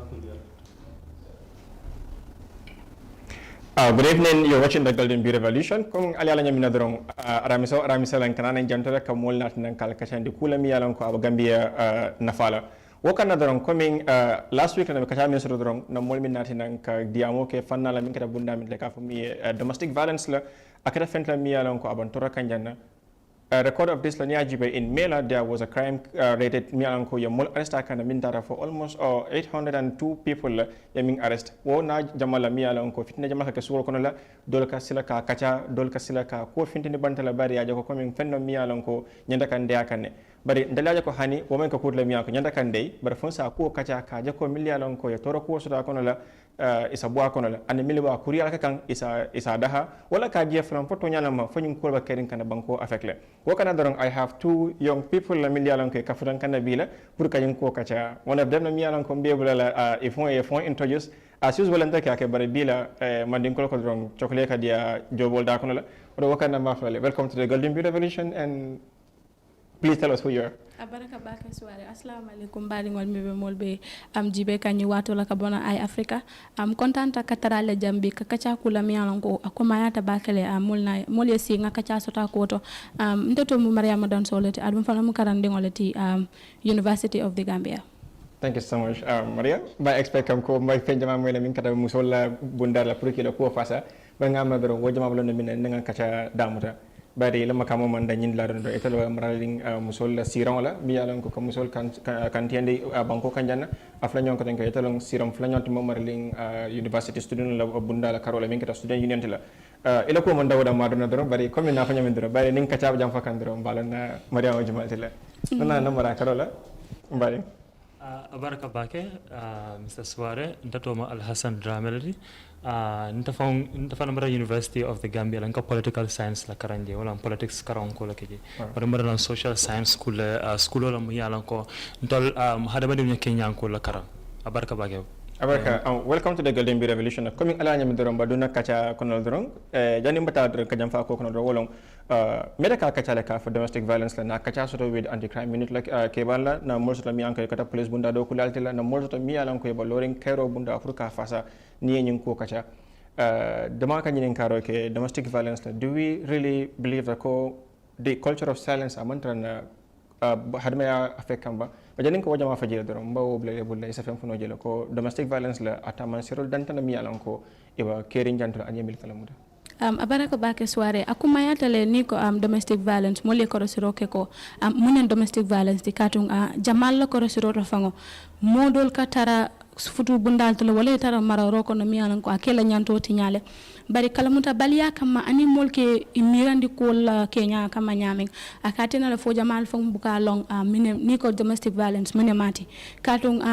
Good evening, you're watching the Golden Bee Revolution. Kung aliala nya mina dorong aramiso lan kanana jantore ka mol nat nan kala kachandi kula mi yalan ko aba Gambia nafala. Wakana dorong coming last week na kacha min soro dorong na mol min nati nan ka diamo ke fanna la min kata bunda min le ka fami domestic violence la akata fentla mi yalan ko abantora kanjanna. Record of this Laniajibe in Mela, there was a crime rated Mialanko Yamul arrest kana mintara for almost 802 people yaming arrest. Wo na jamala Mialanko fitna jamaka kasuro konola dolka silaka kacha dolka silaka ko fintini bantala bari aja ko coming fenno Mialanko nyanda kan dia kanne. Bari ndalaja ko hani wo men ko kudla Mialanko nyanda kan dei bar fonsa ko kacha ka jako Mialanko ya toro ko suda konola isa bua konola ane miliwa kuriya ka kan isa daha wala ka jia fram poto nyala ma fanyum ko ba kerin kana banko afekle. Wakana dorong I have two young people la milialan ke kafudan kana bila pour kanyum ko kacha one of them la milialan ko be bula if one introduce as usual anta ke bare bila mandin ko dorong chocolate ka dia jobol da kono la odo wakana ma fale. Welcome to the Golden Bee Revolution and please tell us who you are. Abaraka baka sware. Assalamu alaikum bari ngol mebe molbe jibe kanyi wato la kabona ay Africa kontanta katarale jambi ka kacha kula miyango akoma yata bakale mol yesi nga kacha sota koto ndeto mu Mariama dan solete adum fana mu karande ngoleti University of the Gambia. Thank you so much Maria. Ba expect kam ko may fenjama mo la min kata musola bundar la pour que le ko fasa ba ngama doro wojama blo min nga kacha damuta. Bari lama kamo manda nyin la do etalo maraling musol siran wala mi yalan ko musol kan tiende banko kanjana afla nyon ko tan ko etalo siran fla nyon mo maraling university student la bunda la karola min kata student union la ila ko man dawda madona do bari comme na fanya min do bari nin kacha jam fakan do balana mariama jumatila nana namara karola bari abaraka bake Mr. Suare ntatoma Al Hassan Drameladi nitafana University of the Gambia lanka political science la karanje wala politics karanko la keje mara social science school school la muyala ko ntol hadama dem Kenya ko la karan abaraka bake Abaraka welcome to the Golden Bee Revolution. Coming ala nyami doron baduna kacha kono doron jani mbata doron kajam fa ko kono doron wolong medaka kacha la ka for domestic violence la na kacha soto with anti crime unit like kebala na molso mi anko kata police bunda do kulalti la na molso mi ala ko loring kairo bunda afrika fasa ni nyin ko kacha dama ka nyin karo ke domestic violence la do we really believe that the culture of silence amantra hadma ya afekamba bajanin ko wajama fajira doron bawo blay bulla isa fem funo jelo ko domestic violence la ataman sirol dantana mi yalan ko iba kerin jantul anyemil kalamuda abaraka bake soirée akuma yatale ni ko domestic violence mo le ko siro ke ko munen domestic violence di katung jamal la ko siro to fango modol katara futu bundal to wala tara mararo ko no mi yalan ko akela nyanto tinyale bari kalamuta baliya kama ani molke imirandi ko la Kenya kama nyaming akatina la fo jamal fam buka long ni ko domestic violence mune mati katung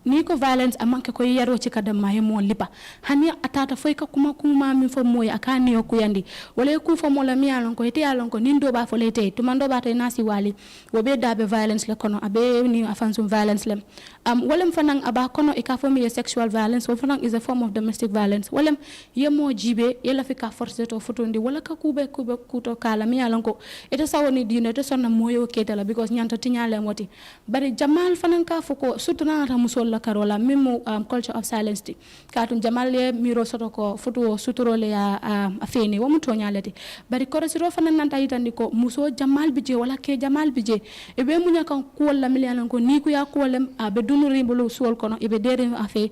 ni ko violence amanke ko yaro ci kada ma hemo lipa hani atata foy ka kuma mi fo moy akani o kuyandi wala ku fo mo la mi alon ko ite alon ko nindo ba fo lete to mando ba to nasi wali wo be dabe violence le kono abe ni afansum violence le wala fanang aba kono e ka fo mi sexual violence wo fanang is a form of domestic violence wala yemo jibe yela fi ka force to fotondi wala ka kube kuto kala mi alon ko ite sawoni dino to sonna moyo ketala because nyanto tinyale moti bari jamal fanang ka fo ko sutuna ta musol karola mimo culture of silence ti katum jamalle miro soto ko futu suturole ya afeni wo muto nyalati bari korosiro fanan nanta yitandi ko muso jamal bije wala ke jamal bije e be munya kan ko wala milian ko ni ku ya ko lem be dunuri bulu sol kono e be dere afe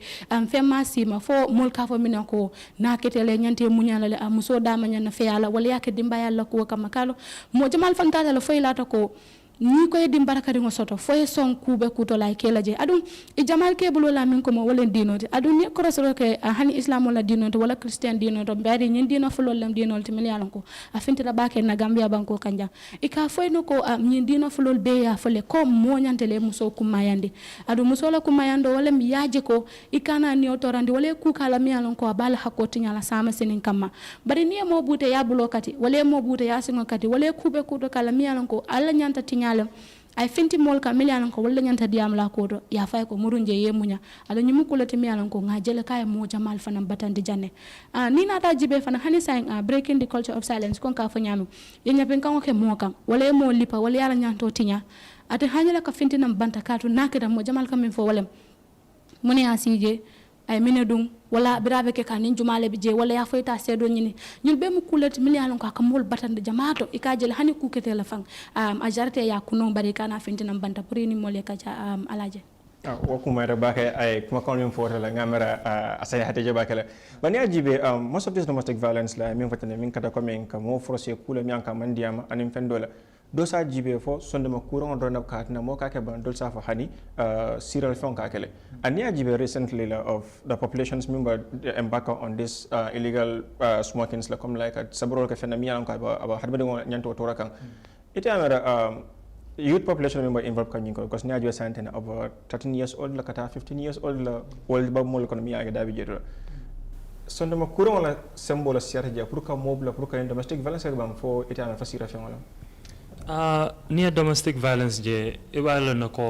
femma sima fo mol ka fo minan ko naketele nyante munya la muso dama nyana fe yala wala yake dimba yalla ko kamakalo mo jamal fantata la fo ilata ko ni ko yedim barakari ngo soto foye son kube kuto lay kelaje adum e jamal ke bulo la min ko mo wala dinote adum ni korosoro ke hani islam wala dinote wala christian dinote bari nyin dino fulo lam dinol timel yalan ko afintira bake na gambia banko kanja e ka foy no ko nyin dino fulo be ya fole ko mo nyantele muso kumayande adum muso la kumayando wala mi yaje ko ikana ni otorandi wala ku kala mi yalan ko bal hakoti nyala sama sinin kama bari ni mo bute ya bulo kati wala mo bute ya singo kati wala kube kuto kala mi yalan ko alla nyanta ay finti mol ka milian ko wala nyanta diam la ko do ya fay ko murunje yemunya ala nyimu ko lati milian ko ngajele kay mo jamal fanam batandi janne ni na ta jibe fana hani saying breaking the culture of silence kon ka fa nyamu yenya pen kan ko mo kam wala mo lipa wala yala nyanto tinya ate hanyala ka finti nam banta katu nakeda mo jamal kam fo wala mune asije ay minedum wala birabe ke kan jumale bi je wala ya foyta sedo nyini ñul be mu kulet miliyalon ko kamol batande jamato ikajel hani kukete la fang a jarte ya kuno bari kana fintina banta puri ni mole kaca alaje wo kuma da baka ay kuma kon min fota la ngamara asay hate je baka la bani ajibe most of this domestic violence la min fatane min kata ko men ka mo forcé kula mi anka mandiama anim fendola do sa jibe fo sonde ma courant do na katina mo ka ke ban dol sa fa hani serial phone ka kele ani ajibe recently la of the population's member embark on this illegal smoking la comme like sabro ke fena mi anka aba hadbe do nyanto to rakan ite amara youth population member involved kan ko because niajo santena about 13 years old la kata 15 years old la old ba mo ko mi aga dabi jeto sonde ma courant la symbole strategy pour ka mobile pour ka domestic violence bam fo ite amara fasira fe wala near domestic violence je ibala nako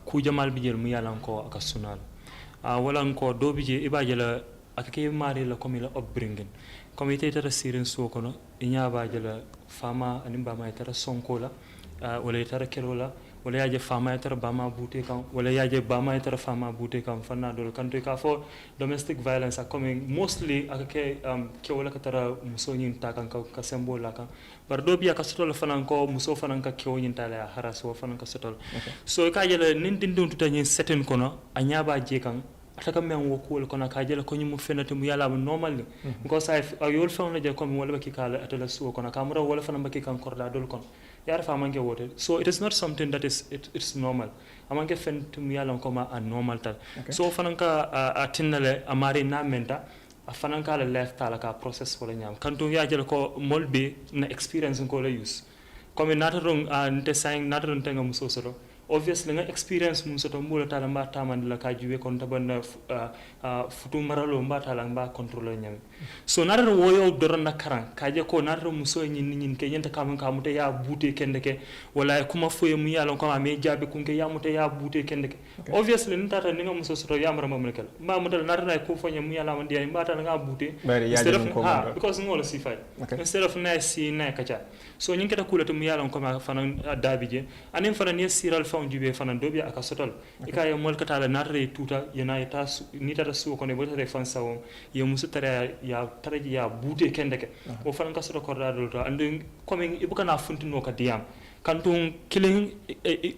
ku jamal bijel mu yalan ko aka sunal wala ko do bije ibaje la akake mari la comme la upbringing comme ite tara sirin so kono inya baje la fama animba ma tara sonko la wala tara kerola wala yaje fama tara bama bute kan wala yaje bama tara fama bute kan fanna do kan to ka fo domestic violence are coming mostly akake ke wala ka tara muso nyin ta kan ka symbol la kan bar do biya ka sotol fanan ko muso fanan ka kewo nyin tala haraso fanan ka sotol so ka jele nin dindum tuta nyin seten kono anya ba je kan ataka men wo ko kono ka jele ko nyum fenati mu yala normal because I yol fawna je ko mi wala ki kala atala suwo kono ka mura wala fanan ba ki kan korda dol kono yar fa manke wote so it is not something that is it's normal amanke fentu mu yala ko ma a normal tal so fanan ka atinale amari na menta afanan ka la left tala ka process wala nyam kantu ya jele ko molbe na experience ko la use comme natarong nte sang natarong tenga muso soro obviously nga experience mum soto mbula tala mba tamande la ka juwe kon taban futu maralo mba tala mba contrôler nyam so nataro woyo dorana karan kaje ko nataro muso nyin ke nyenta kam mute ya bute kende ke wala kuma foye mu yalo ko ma me jabe kunke ya mute ya bute kende ke obviously ntata ninga muso soto ya mara mamle kala mba mutal nataro ko fonya mu yala mandi mba tala nga bute instead of because ngolo sifai instead of na si na kacha so nyin keta kulata mu yalo ko ma fanan dabije anin fanan yesiral jube fanan dobi aka sotol ikaye mol katala natare tuta yana ta ni tata su ko ne botare fan sawo ye musu tare ya tare ya bute kendeke o fanan ka soto korda do to and coming ibuka na funtino ka diam kantum killing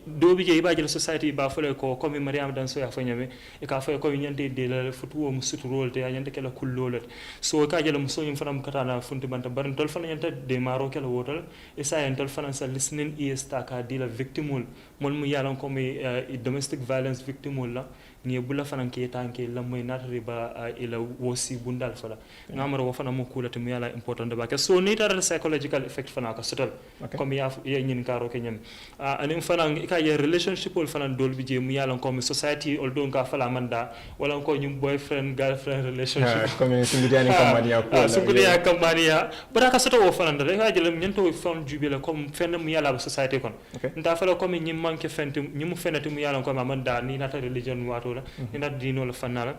dobi je ibaje society ba fole ko comme mariam dan so ya fanyame e ka fa ko nyante de la futuwo musutu rol te nyante kala kullolet so ka jela muso nyum fanam katana funti banta barin tol fan nyante de maro kala wotal e sa en tol fan sa listening is ta ka dila victimul mol mu yalan ko mi domestic violence victimul la ni bula fanan ke tanke la moy natri ba ila wosi bundal fala ngamaro wo fana mo kulata mu yala important ba ke so ni tar psychological effect fana ka sotal comme ya nyin karo ke nyam anim fana ka ye relationship ol fana dol bi je mu yala ko mi society ol don ka fala manda wala ko nyum boyfriend girlfriend relationship comme sungudiyani kamania ko sungudiya kamania bara ka soto wo fana da ka jele nyento fam jubile comme fenn mu yala society kon nda fala comme nyim manke fentu nyum fenatu mu yala ko manda ni nata religion wato ina dino la fanala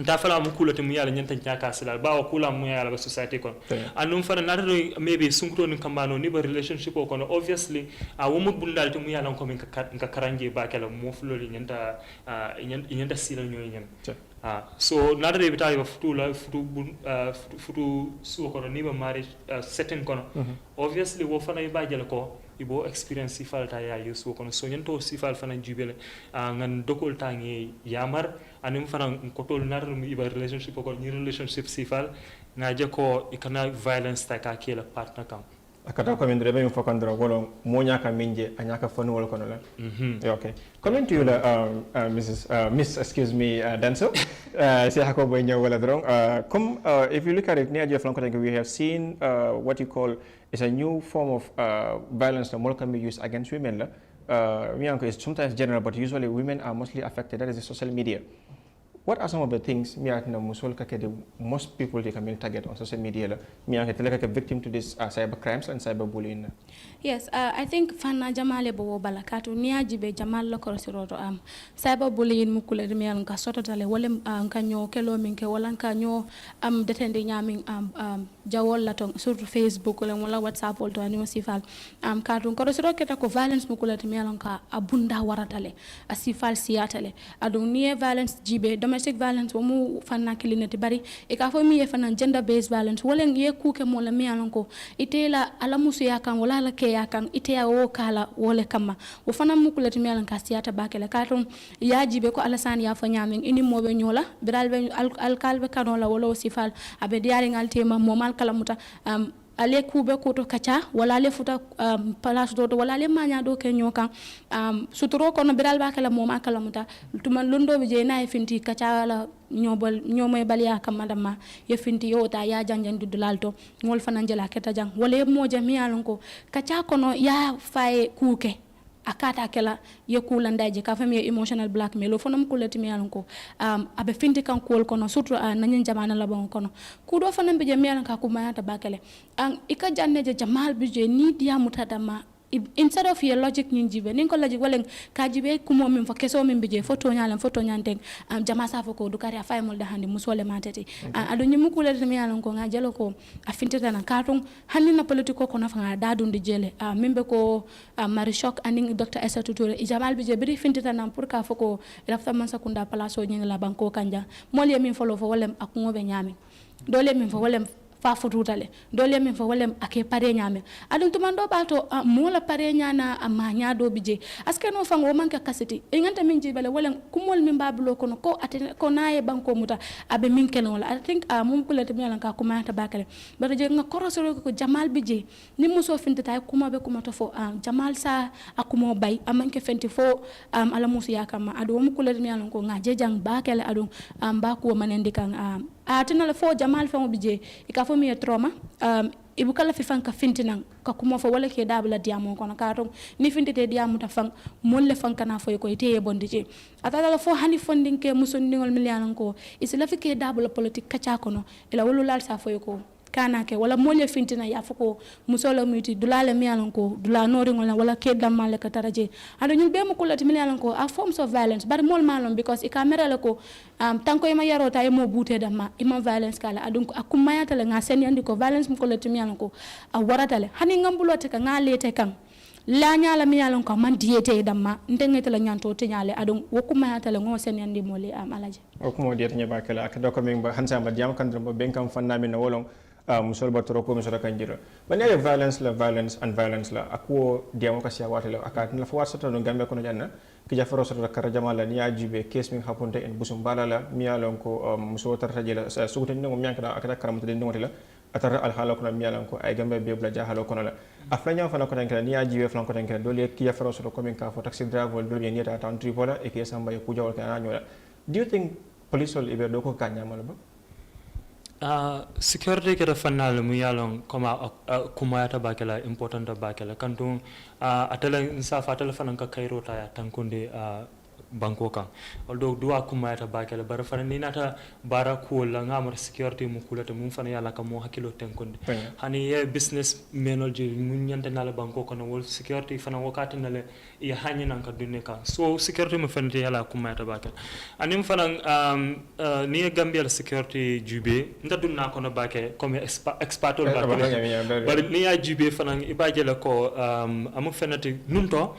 nta fala mu kulate mu yalla nyanta nyaka sala ba wa kula mu yalla ba society kon anum fana nata maybe sunkuto ni kambano ni ba relationship ko no obviously wo mu bundal te mu yalla ko min ka karanje ba kala mo fuloli nyanta nyanta sila nyoy nyam so nata de bitali ba futu su ko ni ba marriage setting kono obviously wo fana ba jela ko ibo experience sifal ta ya yusu kono so nyento sifal fana jubele ngan dokol tangi yamar anim fana ko tol nar mu iba relationship ko ni relationship sifal ngaje ko ikana violence ta ka kila partner kam akata ko min rebe mi fakandro wolo mo nyaka minje anyaka fonu wolo kono la okay coming to you miss excuse me Danso say hako boy nyaw wala drong come if you look at it near your flank we have seen what you call is a new form of violence that more can be used against women la is sometimes general but usually women are mostly affected, that is the social media. what are some of the things me at na musol ka the most people they can target on social media la me at like a victim to this cyber crimes and cyberbullying? Yes, I think fana jamale bo bala katu niya jibe jamal lo korosiroto cyberbullying mukule mi an ka sototale wala ka nyo kelo min ke wala ka nyo detende nyamin jawol la ton sur Facebook wala WhatsApp wala to ani sifal katu korosiro keta ko violence mukule mi an ka abunda waratale asifal siatale adun niye violence jibe domestic violence wo mu fana kilinati bari e ka fo mi e fana gender based violence wala ye kuke mo la mi an ko itela ala musu yakan wala la ke yakan ite ya wo kala wole kama wo fana mukule timi alan kasiyata bakele katon ya jibe ko alasani ya fanya men ini mobe nyola biral be alkalbe kanola wala sifal abe diari ngal tema momal kala muta ale kube koto kacha wala ale futa place do wala ale manya do ke nyoka suturo kono biral bakala moma kala muta tuma londo be je na e finti kacha la ñomay baliya kamadama ye finti yo ta ya janjan dudulalto ngol fanan jela keta jang wala mo jami alon ko kacha kono ya faye kuke akata kala ye kula ndaje ka fami emotional blackmail o fonam kulati mi alon ko abe finti kan kol kono surtout nanyen jamana la bon kono ku do fanam be jami alon ka kuma ta bakale ika janne je jamal bi je ni dia mutadama instead of your logic nyinjibe ninko logic walen kajibe kumo min fo keso min bije photo nyalan photo nyanteng jama sa foko du kari afay mol da hande musole matete adu nyimu kula de mi yalan ko ngajelo ko afintata na karton hanni na politiko ko na fanga dadun de jele mimbe ko marishok anding dr esa tuture ijamal bije biri fintata na pour ka foko rafta man sakunda place o nyingla banko kanja mol yemin folo fo walem akungobe nyami dole min fo walem fa fututale dole min fa walem ake pare nyame adum to mando bato mola pare nyana amanya do bije aske no fango manka kaseti e nganta min jibale walem kumol min bablo kono ko ate ko naye banko muta abe min kenola I think mum kulete mi yalan ka kuma ta bakale bara je nga korosoro ko jamal bije ni muso finta tay kuma be kuma to fo jamal sa akumo bay amanke fenti fo ala musu yakama adu mum kulete mi yalan ko ngaje jang bakale adu ba ko manendi kan atina la fo jamal fa mo bije ikafo mi trauma ibu kala fi fanka fintinan ka kuma fo wala ke dabla diamo kono katon ni fintete diamo ta fang molle fanka na fo ko ite bondije atala la fo hani fonding ke musondingol milianan ko isla fi ke dabla politique kacha kono ila wolu lal sa fo ko kana ke wala molle fintina ya foko musolo muti dulale mialan ko dula nori ngola wala ke damal ka taraje ado nyul be mu kulati mialan ko a forms of violence bar mol malon because e camera la ko tanko ima yarota e mo bute dama ima violence kala adun ko akuma yata la nga sen yandi ko violence mu kulati mialan ko a waratale hani ngambulote ka ngalete kan la nyala mialan ko man diete dama ndengete la nyanto te nyale adun wokuma yata la ngo sen yandi mole alaje okumo diete nyaba kala akado ko min ba hansa ba diam kan dum benkam fanna min wolong musol batoro ko musora kanjiro bani violence and violence la akwo diamo ka siya watelo akat la fawar soto no gambe kono janna ki jafaro soto kara jamala ni ajibe case min haponte en busum balala miyalon ko muso tarta jela suguta ni ngom yankada akata karamto den ngotela atara al halo kono miyalon ko ay gambe be bla jahalo kono la aflanya fana ko tan ni ajibe flan ko tan dole ki jafaro soto ko min ka fo taxi driver dole ni ta tan tripola e ke samba e kujawol ka anyola do you think police will ibe do ko kanya malba security kera fanal mu yalon koma kumayata bakela important bakela kantung atala insafa atala fanan ka kairo ta ya tankunde banko kan although duwa kumayata bakela bar fana ni nata bara ko la ngamar security mu kulata mu fana yala ka mo hakilo tankunde hani ye business manager mun nyanta nala banko kan wol security fana wakati nale ya hanyi nan ka dunne kan so security mu fana yala kumayata bakela anim fana ni Gambia security jube ndadunna kono bake comme expert ol bake bar ni ya jube fana ibaje la ko amu fenati nunto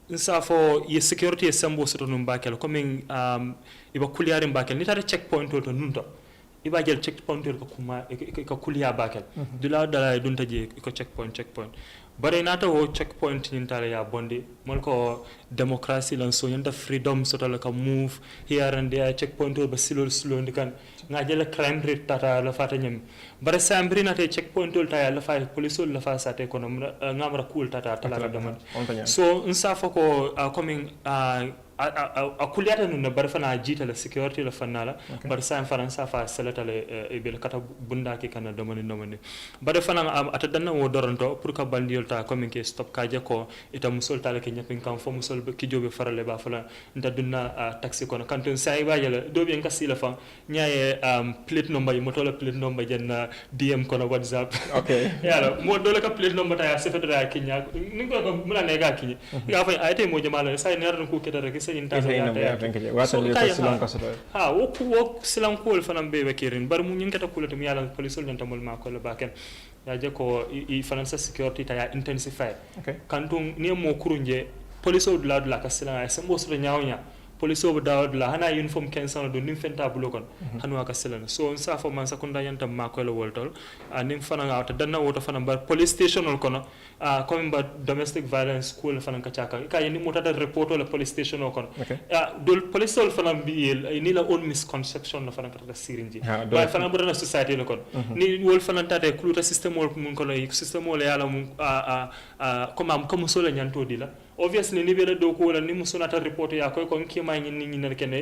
nsafo ye security sambo soto num bakel comme iba kuliyarim bakel ni tata checkpoint to nunto iba jël checkpoint ko kuma ko kuliya bakel dula dala dunta je ko checkpoint bare nata wo checkpoint ni tala ya bondi mol ko democracy lan so yanda freedom soto la ka move here and there checkpoint ba silol slow ndikan nga jël crime rate tata la fata nyam bare sambri nata checkpoint ta ya la fa police la fa sate ko ngamra cool tata tala dama so nsafo ko coming a kuliyata nun na bar fana jita la security la fanala bar sa faransa fa salata le be kata bunda ke kana domani bar fana ata danna wo doronto pour ka bandiyol ta comme ke stop kaje ko ita musol ta ke nyapin kan fo musol ki jobe farale ba fala nda dunna taxi kono kanton sai ba yala do be ngasila fa nyaaye plate number yi moto la plate number jenna DM kono WhatsApp okay yala mo do la ka plate number ta ya sefetra kinya ningo ko mula ne ga kinyi ga fa ayte mo jamala sai ne ran ko keta rek sai inta ya ta wata le ko silan ko soto ha wo silan ko fanam be kirin bar mu nyinkata kulata mi yala policeol ntamol ma ko la baken ya je ko i financial security ta ya intensify kantum ni mo kurunje police o dula dula ka silan ay sembo so nyaawnya police o dawo dula hana uniform kensan do nim fenta bulo kon hanu ka silan so on sa fo man sakunda yantam ma ko la woltol nim fana ngawta danna woto fana bar police station ol kono comme ba domestic violence school fana ka chaka ka yini mutata report la police station o kono dol police ol fana bi ni la own misconception la fana ka sirinji ba fana bu na society la kon ni wol fana tate kluta system ol mun kono system ol yala mun comme am comme so la nyanto di la obviously ni bela do ko wala ni musunata report ya ko kon ki ma ni ni kene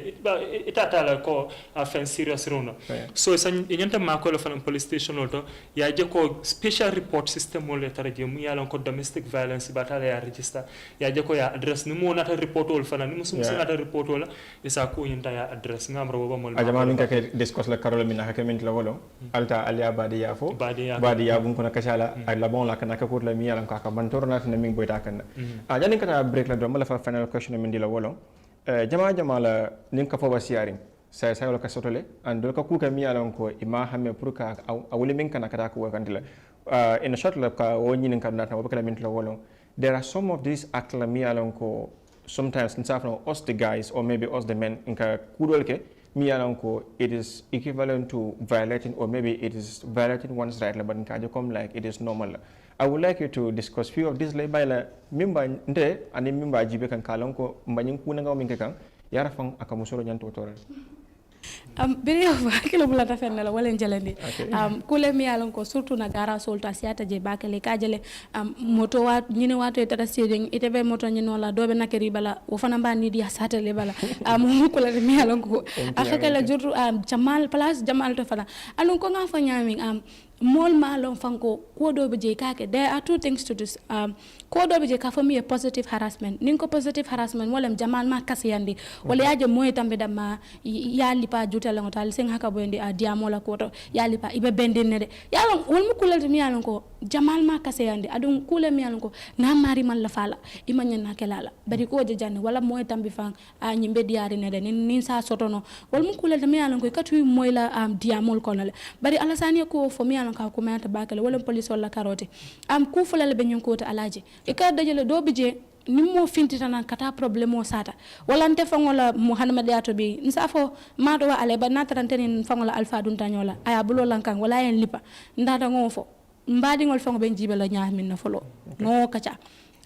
itata la ko offense serious rono so san nyanta ma ko la fana police station ol to ya je ko special report system ol taraje mu yala ko domestic violence batala ya register ya je ko ya address ni mo nata report ol fana ni musunata report ol isa ko nyanta ya address ngamro boba mol ajama min ka ke discuss la karol min haka min la wolo alta aliya badi ya fo badi ya bun ko na kashala ay la bon la kana ka ko la mi yala ka bantor na min boyta kan ajani kata break la do mala fa final question min di la wolo jama la nin ka fo basiyaring sai wala ka sotole and ka ku ka mi yala ko ima hamme pour ka awuli min kana kata ko kan in a short lab ka woni nin kan nata wabakala min la wolo there are some of these acts la mi yala ko sometimes in safno us the guys or maybe us the men in ka kudol ke mi yala ko it is equivalent to violating or maybe it is violating one's right but in ka come like it is normal. I would like you to discuss few of these by la mimba nde ani mimba jibe kan kalon ko mbanyin kuna ngaw min kan yara fang akamusoro nyanto toral biri kilo bula ta fenna la wala njalandi kule mi yalon ko surtout na gara solta siata je bakale kajele moto wa nyine wato e tata siding itebe moto nyino la dobe nakeri bala wo fana ba ni dia satale bala mu kula mi yalon ko afakala jurtu jamal place jamal to fala alon ko nga fa nyami mol malon fanko ko do be je kake there are two things to this ko do be je ka fami positive harassment ninko positive harassment wala jamal ma kasiyandi wala yaje moy tambe dama yali pa jutala ngotal sing haka bondi a diamola koto yali pa ibe bendene de yalon wol mu kulal mi yalon ko jamal ma kasiyandi adun kula mi yalon ko na mari man la fala imanya na kelala bari ko je janne wala moy tambi fan a nyimbe diari ne de nin sa sotono wol mu kulal mi yalon ko katu moy la diamol konale bari alasani ko fo mi ka ko mata bakale wala police wala karote ku fulale be nyun ko ta alaje e ka dajale do bije nimmo fintita nan kata problème o sata wala nte fangola muhammad yato bi nsafo mado wa ale ba nataranteni fangola alfa dun tanyola aya bulo lankan wala en lipa ndata ngofo mbadi ngol fango ben jibela nyaamin na folo no kacha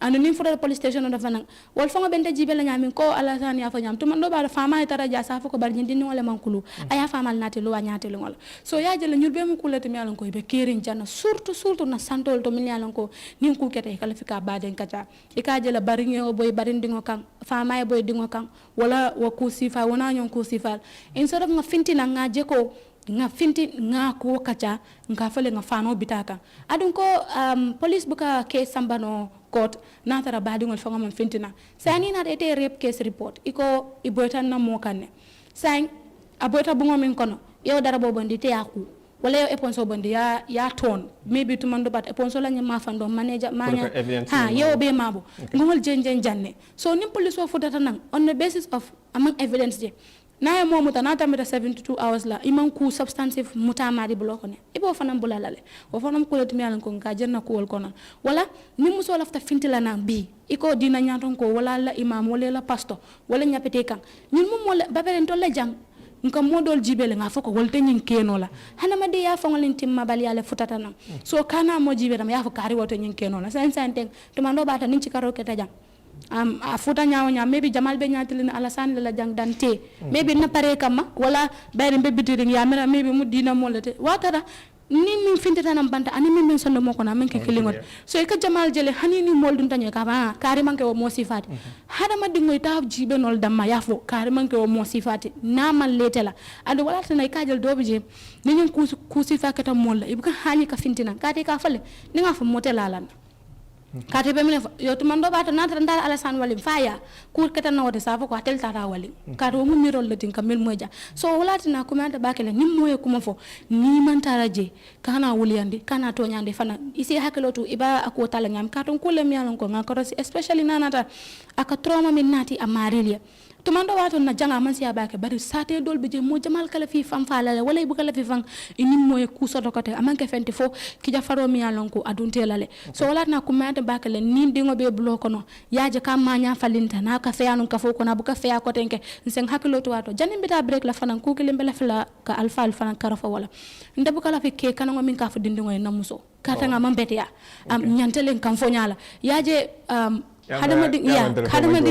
anu nim fura police station do fanan wol fango ben jibela nyaamin ko ala sani afa nyam to man do ba fama tara ja sa ko bar nyindi ni wala mankulu aya famal nati lo wanyate lo ngol so ya jele nyul be mu kulati mi alon ko be kerin janna surtout na santol to mi alon ko nin ku kete kala fika baden kacha e ka jele baringe o boy barin dingo kan fama e boy dingo kan wala wa ku sifa wona nyon ku sifal instead of nga finti na nga je ko nga finti nga ko kacha nga fale nga fano bitaka adun ko police buka case sambano court natara badingol fanga man fintina sani na ete rape case report iko ibotan na mo kanne sang abota bungo min kono yow dara bo bondi te yaku wala yow eponso bondi ya ton maybe to mando bat eponso la nyama fando manager manya yow be mabo ngol jenjen janne so nim police wo futata nan on the basis of among evidence je na mo muta na tamita 72 hours la iman ku substantive muta mari bloko ne ibo fanam bulalale o fanam ko letmi yalan ko ka jerna ko wol kono wala ni muso lafta fintila na bi iko dina nyaton ko wala la imam wala la pastor wala nyapete kan ñun mum wala baberen to la jang nka modol jibele nga foko wolte nyin keno la hana made ya fongolin timma bal yale futata nan so kana mo jibere ya fo kari woto nyin keno la sen ten to mando bata nin ci karo ke ta jang a futa nyaaw maybe jamal be nyaatilina alasane la jang dante maybe na pare kama wala bayri be bitiring ya mera maybe mu dina molete watara ni min fintata nam banta ani min sondo moko na men ke kilingot so e ka jamal jele hani ni moldun tanye ka ba kari manke o mo sifati hada maddi ngoy taw jibe nol damma yafo kari manke o mo sifati na man letela adu wala tan ay kajal dobije ni nyin ku sifakata molla ibuka hani ka fintina kati ka fale ni nga fa motela lan kati be mine yo to mando bata nata ndal alasan walim faya kur keta na wote safo ko atel tata walim kati o mun mirol latin kamil moja so wolati na kumanta bakele nim moye kuma fo ni man taraje kana wuliandi kana to nyande fana isi hakelo to iba ako tala ngam katon kule mi alon ko ngakorosi especially nanata aka trauma min nati amarilia tumando wato na janga man siya bake bari sate dol bije mo jamal kala fi fam falale wala ibu kala fi fam inim moye kuso to kote amanke fenti fo kija faro mi alon ko adunte lale so wala na kumante bakale ni dingo be bloko no yaje kam manya falinta na ka feya non ka fo ko na bu ka feya ko tenke sen hakilo to wato janim bita break la fanan ku kele mbela fala ka alfa fanan karafa wala ndabu kala fi ke kanango min ka fo dindingo na muso kata nga mambete ya nyantelen kam fo nyala yaje hadama din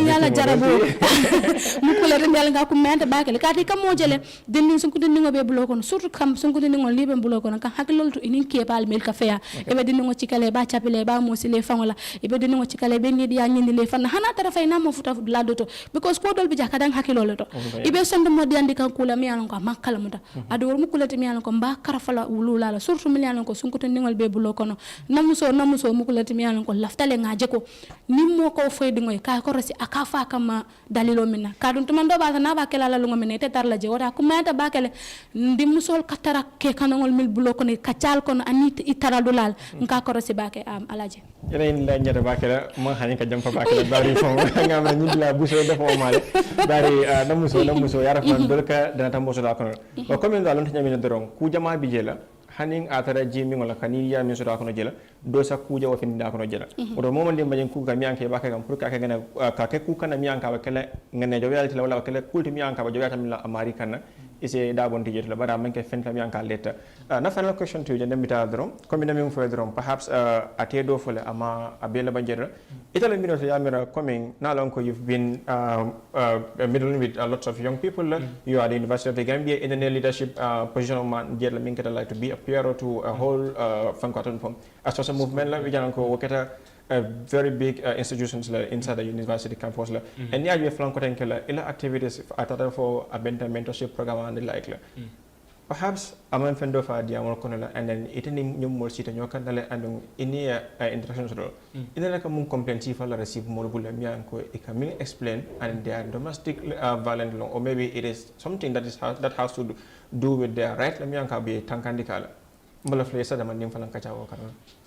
yalla jarabo mukule dem yalla ngako mente bakele kati kam mo jele dindin sunku dindingo be bloko no surtout kam sunku dindingo libe bloko no kan hakilol to inin ke pal mel ka feya e be dindingo cikale ba chapile ba mo sile fangola e be dindingo cikale be ni ya nyindi le fan hana tara fay na mo futa la doto because ko dol bi jakadang hakilol to e be sondo mo di andi kan kula mi yalla ko makala muta ado mukule te mi yalla ko ba karafala wulula la surtout mi yalla ko sunku dindingo be bloko no namuso mukule te mi yalla ko laftale ngaje ko nimmo ko foy dingo ka ko rosi akafa kama dalilo minna kadun to mando ba na ba kala la lungo minne te tar la je wata kuma ta ba kala ndim musol katara ke kanangol mil bloko ni kacal kon anit itara dulal nka ko rosi ba ke am alaje yeneen la ñata ba kala mo xani ka jam fa ba kala bari fo nga ma ñi la buso defo male bari namuso yara fa dolka dana tambo so da kono ko comme ndalon tanyami ne doron ku jama bi jela hanin atara jimi ngola kani ya mi soda kono jela do sa kuja wa finda kono jela odo mo mande mbajen ku ga mi anke ba ka pour ka gana ka ke ku kana mi anka ba kala ngene jo yalti wala kala kulti mi anka ba jo yata mi la america na ise da bon tijet la bara manke fenta mi anka leta na final question to jende mita dron comme na mi fo dron perhaps ate do fole ama abela banjera itala mi no ya mira coming na long ko you've been middling with lots of young people you are the University of the Gambia in the leadership position of man jela min kata like to be Piero to a whole Fankwatan from a social movement like we can work at a very big institutions like inside the university campus like and yeah you Fankwatan kala ila activities at for a mentorship program and the like perhaps among fendo fa dia mo kono la and then itani nyum mo sita nyokan dale andung ini international role ina la kam comprehensive la receive mo bulla mi anko e kam explain and their domestic violence law or maybe it is something that has to do with their right la mi anka be tankandi kala mbala flesa da man nim falan ka cawo kan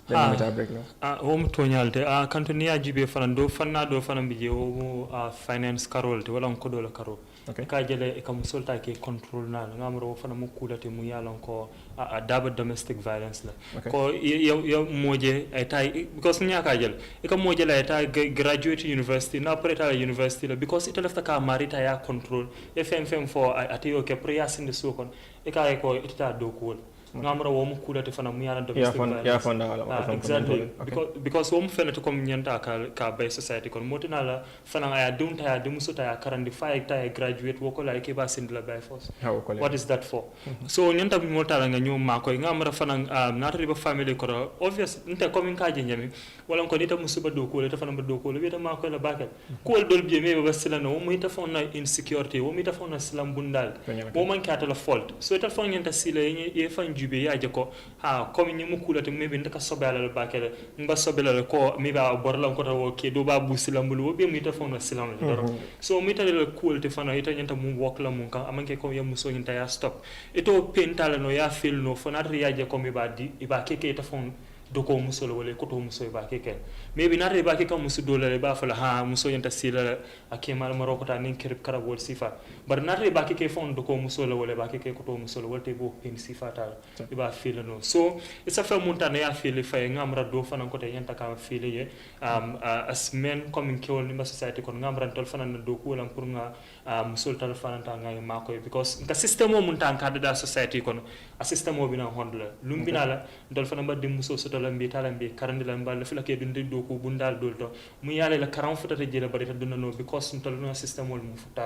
dan mi ta break no hom toñalde kanto ni ajibe fanan do fanna do fanan bije o finance carol te wala ko do la caro ka jele e kam solta ke control na ngamro fanan mo kulate mu yalon ko daba domestic violence la ko yo moje ay tay because nya ka jele e kam moje la tay graduate university na preta university la because it left ka marita ya control e fem for ati ke priyasin de sokon e ka ko ita do ko ngamra wo mu kulate fana mu yana domestic violence exactly because wo mu fena to comme nyanta ka bay society kon motina la fana aya dunta ya dum suta ya karandi fa ya graduate wo ko la ke ba sindla by force what is that for so nyanta bi motala nga nyum ma ko ngamra fana natari ba family ko obvious nte comme ka je nyami wala ko dita musuba do ko le ta fana ba do ko le weta ma ko la bakal ko dol bi me ba sila no mu ita fona insecurity wo mi ta fona slam bundal wo man ka ta la fault so ita fona nyanta sila ye fan jube yaje ko comme ni mukulate maybe ndaka sobala le bakele mba sobela le ko mi ba borla ko taw ke do ba bu silambul wo be mi ta fona silam le doro so mi ta le kulte fana ita nyanta mu wok la mun kan amanke ko ya muso nyanta ya stop ito pentala no ya feel no fona yaje ko mi ba di iba keke ta fon doko muso le wala ko to muso ba keke maybe na re ba keke muso do le ba fala muso nyanta sila akema maroko ta nin kirib karabol sifa bar na re ba keke fon doko muso le wala ba keke ko to muso le wala te bo pen sifa ta iba feel no so it's a montana ya feel fa ngamra do fana ko te nyanta ka feel ye as men coming kill in society kon ngamra tol fana do ko lam pour nga muso tal fana ta nga ma ko because ka system o muntan ka da society kon a system o bina hondla lumbina la dol fana ba dim muso so lambi talambi karandi lamba la fila ke dundi do ko bundal dolto mu yale la karam futata jela bari ta dunno because tol no system wol mu futa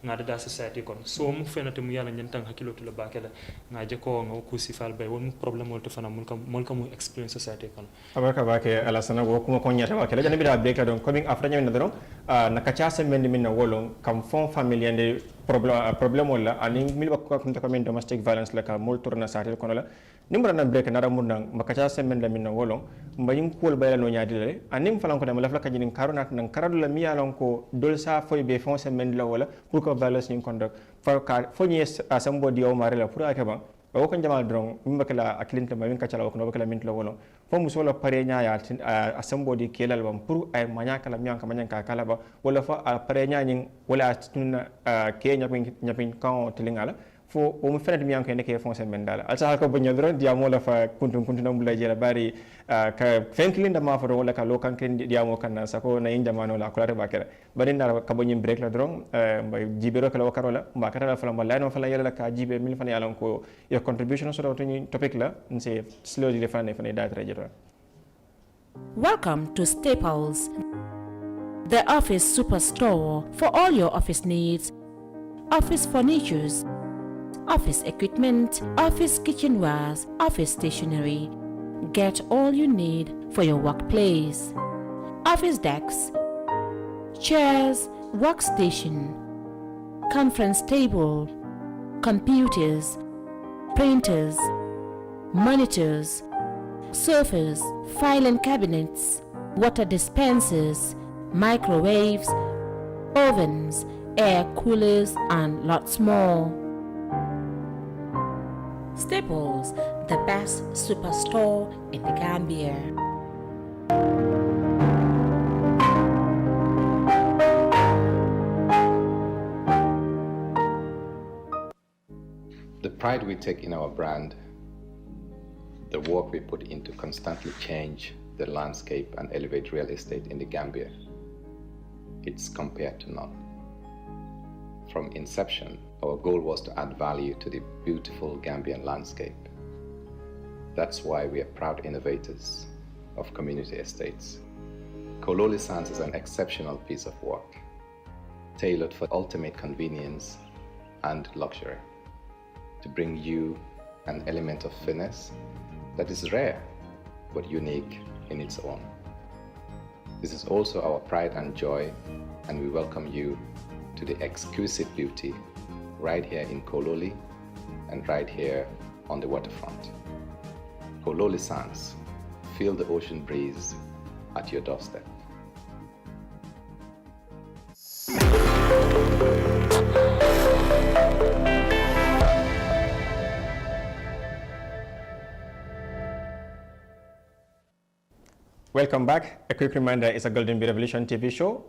ngada da society kon so mu fenate mu yala nyantang hakilo to la bakela ngaje ko ngo ku sifal bay won problem wol to fana mun kam mu experience society kon abaka bake ala sana go kuma ko nyata bakela jani bida break don coming after nyami nadaro na kacha se mendi minna wolon kam fon family ande problem wala ani mil bakko ko to comme domestic violence la ka mol tourna satel kono la nimra na break na ramuna makacha semen la minna wolon mbayin kol bayla no nyaadi le anim falan ko dem la flaka jinin karuna nan karadu la mi yalon ko dol sa foy be fon semen la wala pour que violence ni conduct for ka fo ni asambo di o mare la pour akaba o ko jamal dron mbakala aklinta ma min kacala ko no bakala min la wolon fo musola pare nyaaya asambo di kelal bam pour ay manya kala mi anka manyanka kala ba wala fa pare nyaani wala tunna ke nyapin kan tilingala fo o mu fenati mi anko ne ke fonse men dala alsa ko banyo dron diamo la fa kuntum bula jela bari ka fenkilinda ma fa wala ka lokan ken diamo kan sako na inda mano la kolare bakere bari na ka bonyi break la dron mbay jibero kala wakarola mba kata la fala mbala no fala yela ka jibe mil fana yalan ko your contribution so to topic la nse slowly le fana da trajectory. Welcome to Staples, the office superstore for all your office needs, office furnitures, office equipment, office kitchenwares, office stationery. Get all you need for your workplace. Office desks, chairs, workstation, conference table, computers, printers, monitors, sofas, filing cabinets, water dispensers, microwaves, ovens, air coolers, and lots more. Staples, the best superstore in the Gambia. The pride we take in our brand, the work we put into constantly change the landscape and elevate real estate in the Gambia, it's compared to none. From inception, our goal was to add value to the beautiful Gambian landscape. That's why we are proud innovators of community estates. Kololi Sands is an exceptional piece of work, tailored for ultimate convenience and luxury, to bring you an element of finesse that is rare but unique in its own. This is also our pride and joy, and we welcome you to the exquisite beauty right here in Kololi and right here on the waterfront. Kololi Sands, feel the ocean breeze at your doorstep. Welcome back. A quick reminder, it's a Golden Bee Revolution TV show.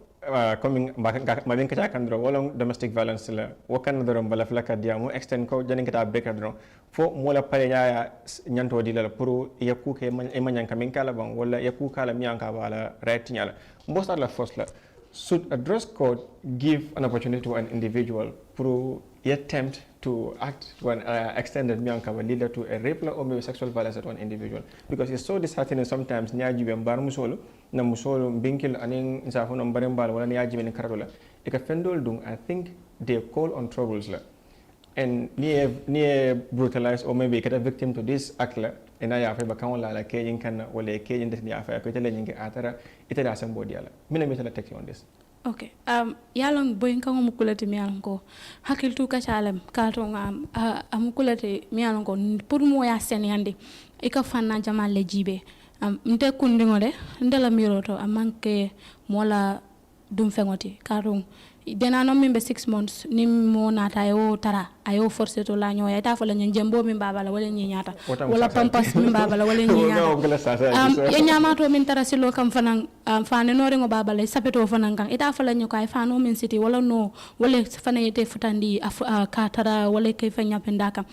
Coming mabin kacha kandro wolong domestic violence la wakan dorom bala flaka diamu extend ko janin kita break adro fo mola pare ya nyanto di la pour yaku ke e manyan kamin kala bang wala yaku kala miyanka bala right nyala most la first la should a dress code give an opportunity to an individual pour attempt to act to an extended miyanka will lead to a rape or maybe sexual violence at one individual, because it's so disheartening sometimes nyaji be mbar musolo na musolo binkil aning isa hono mbarembal wala nyaji be karadola e ka fendol dung. I think they call on troubles la and near brutalized or maybe get a victim to this act la ina ya fa bakan la kejin kan wala kejin des ya fa ko tele nyinge atara ita da san bodiala mina mi tala take on this. Okay. Yalong boyin kango mukulati miyalong ko hakil tu kachalem katong amukulati miyalong ko pour mo ya senyandi ika fanna jamal le jibe mte kundingo de ndela miroto amanke mola dum fengoti katong dena no mimbe 6 months ni mo nata yo tara ayo forcé to la ñoya ta fa la ñen jembo mi babala wala ñi ñata wala pampas mi babala wala ñi ñata ya ñamato min tara silo kam fanan fane no rengo babala sapeto fanan kan ita fa la ñu kay fano min city wala no wala fana yete futandi ka tara wala kay fa ñapenda kam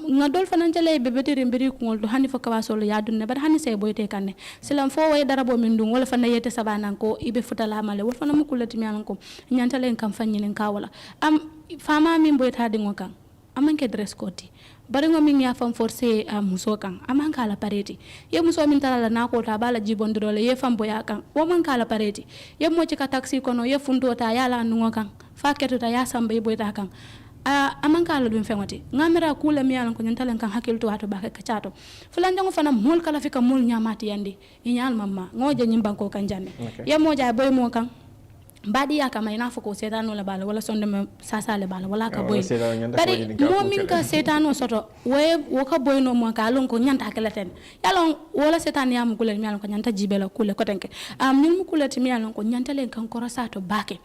ngadol fanan jale be betiri mbiri ko ngol do hani fa ka solo ya dunne bar hani sey boyte kanne silam fo way dara bo min dum wala fana yete sabanan ko ibe futala male wala fana mukulati mi alan ko ñanta len kam fanyinen ka wala fama min boyta dingo kan amanke dress code bari ngo min ya fam forcé muso kan amanka la pareti ye muso min tala na ko ta bala jibondiro le ye fam boya kan wo man kala pareti ye mo ci ka taxi kono ye fundo ta yala nungo kan fa keto ta ya sambe boyta kan amanka la dum fengoti ngamira kula mi yalan ko nyantalen kan hakilto wato ba ka chato fulan jango fana mol kala fika mol nyamati yandi nyal mamma ngoje nyimbanko kan janne ye mo jay boy mo kan badi ya kama ina foko setano le bala wala sonde me sasa le bala wala ka boy bari mo min ka setano soto we wo ka boy no mo ka lon ko nyanta kala ten yalon wala setan ya mu kule mi yalon ko nyanta jibela kule ko tenke min mu kule ti mi yalon ko nyanta len kan ko sato bake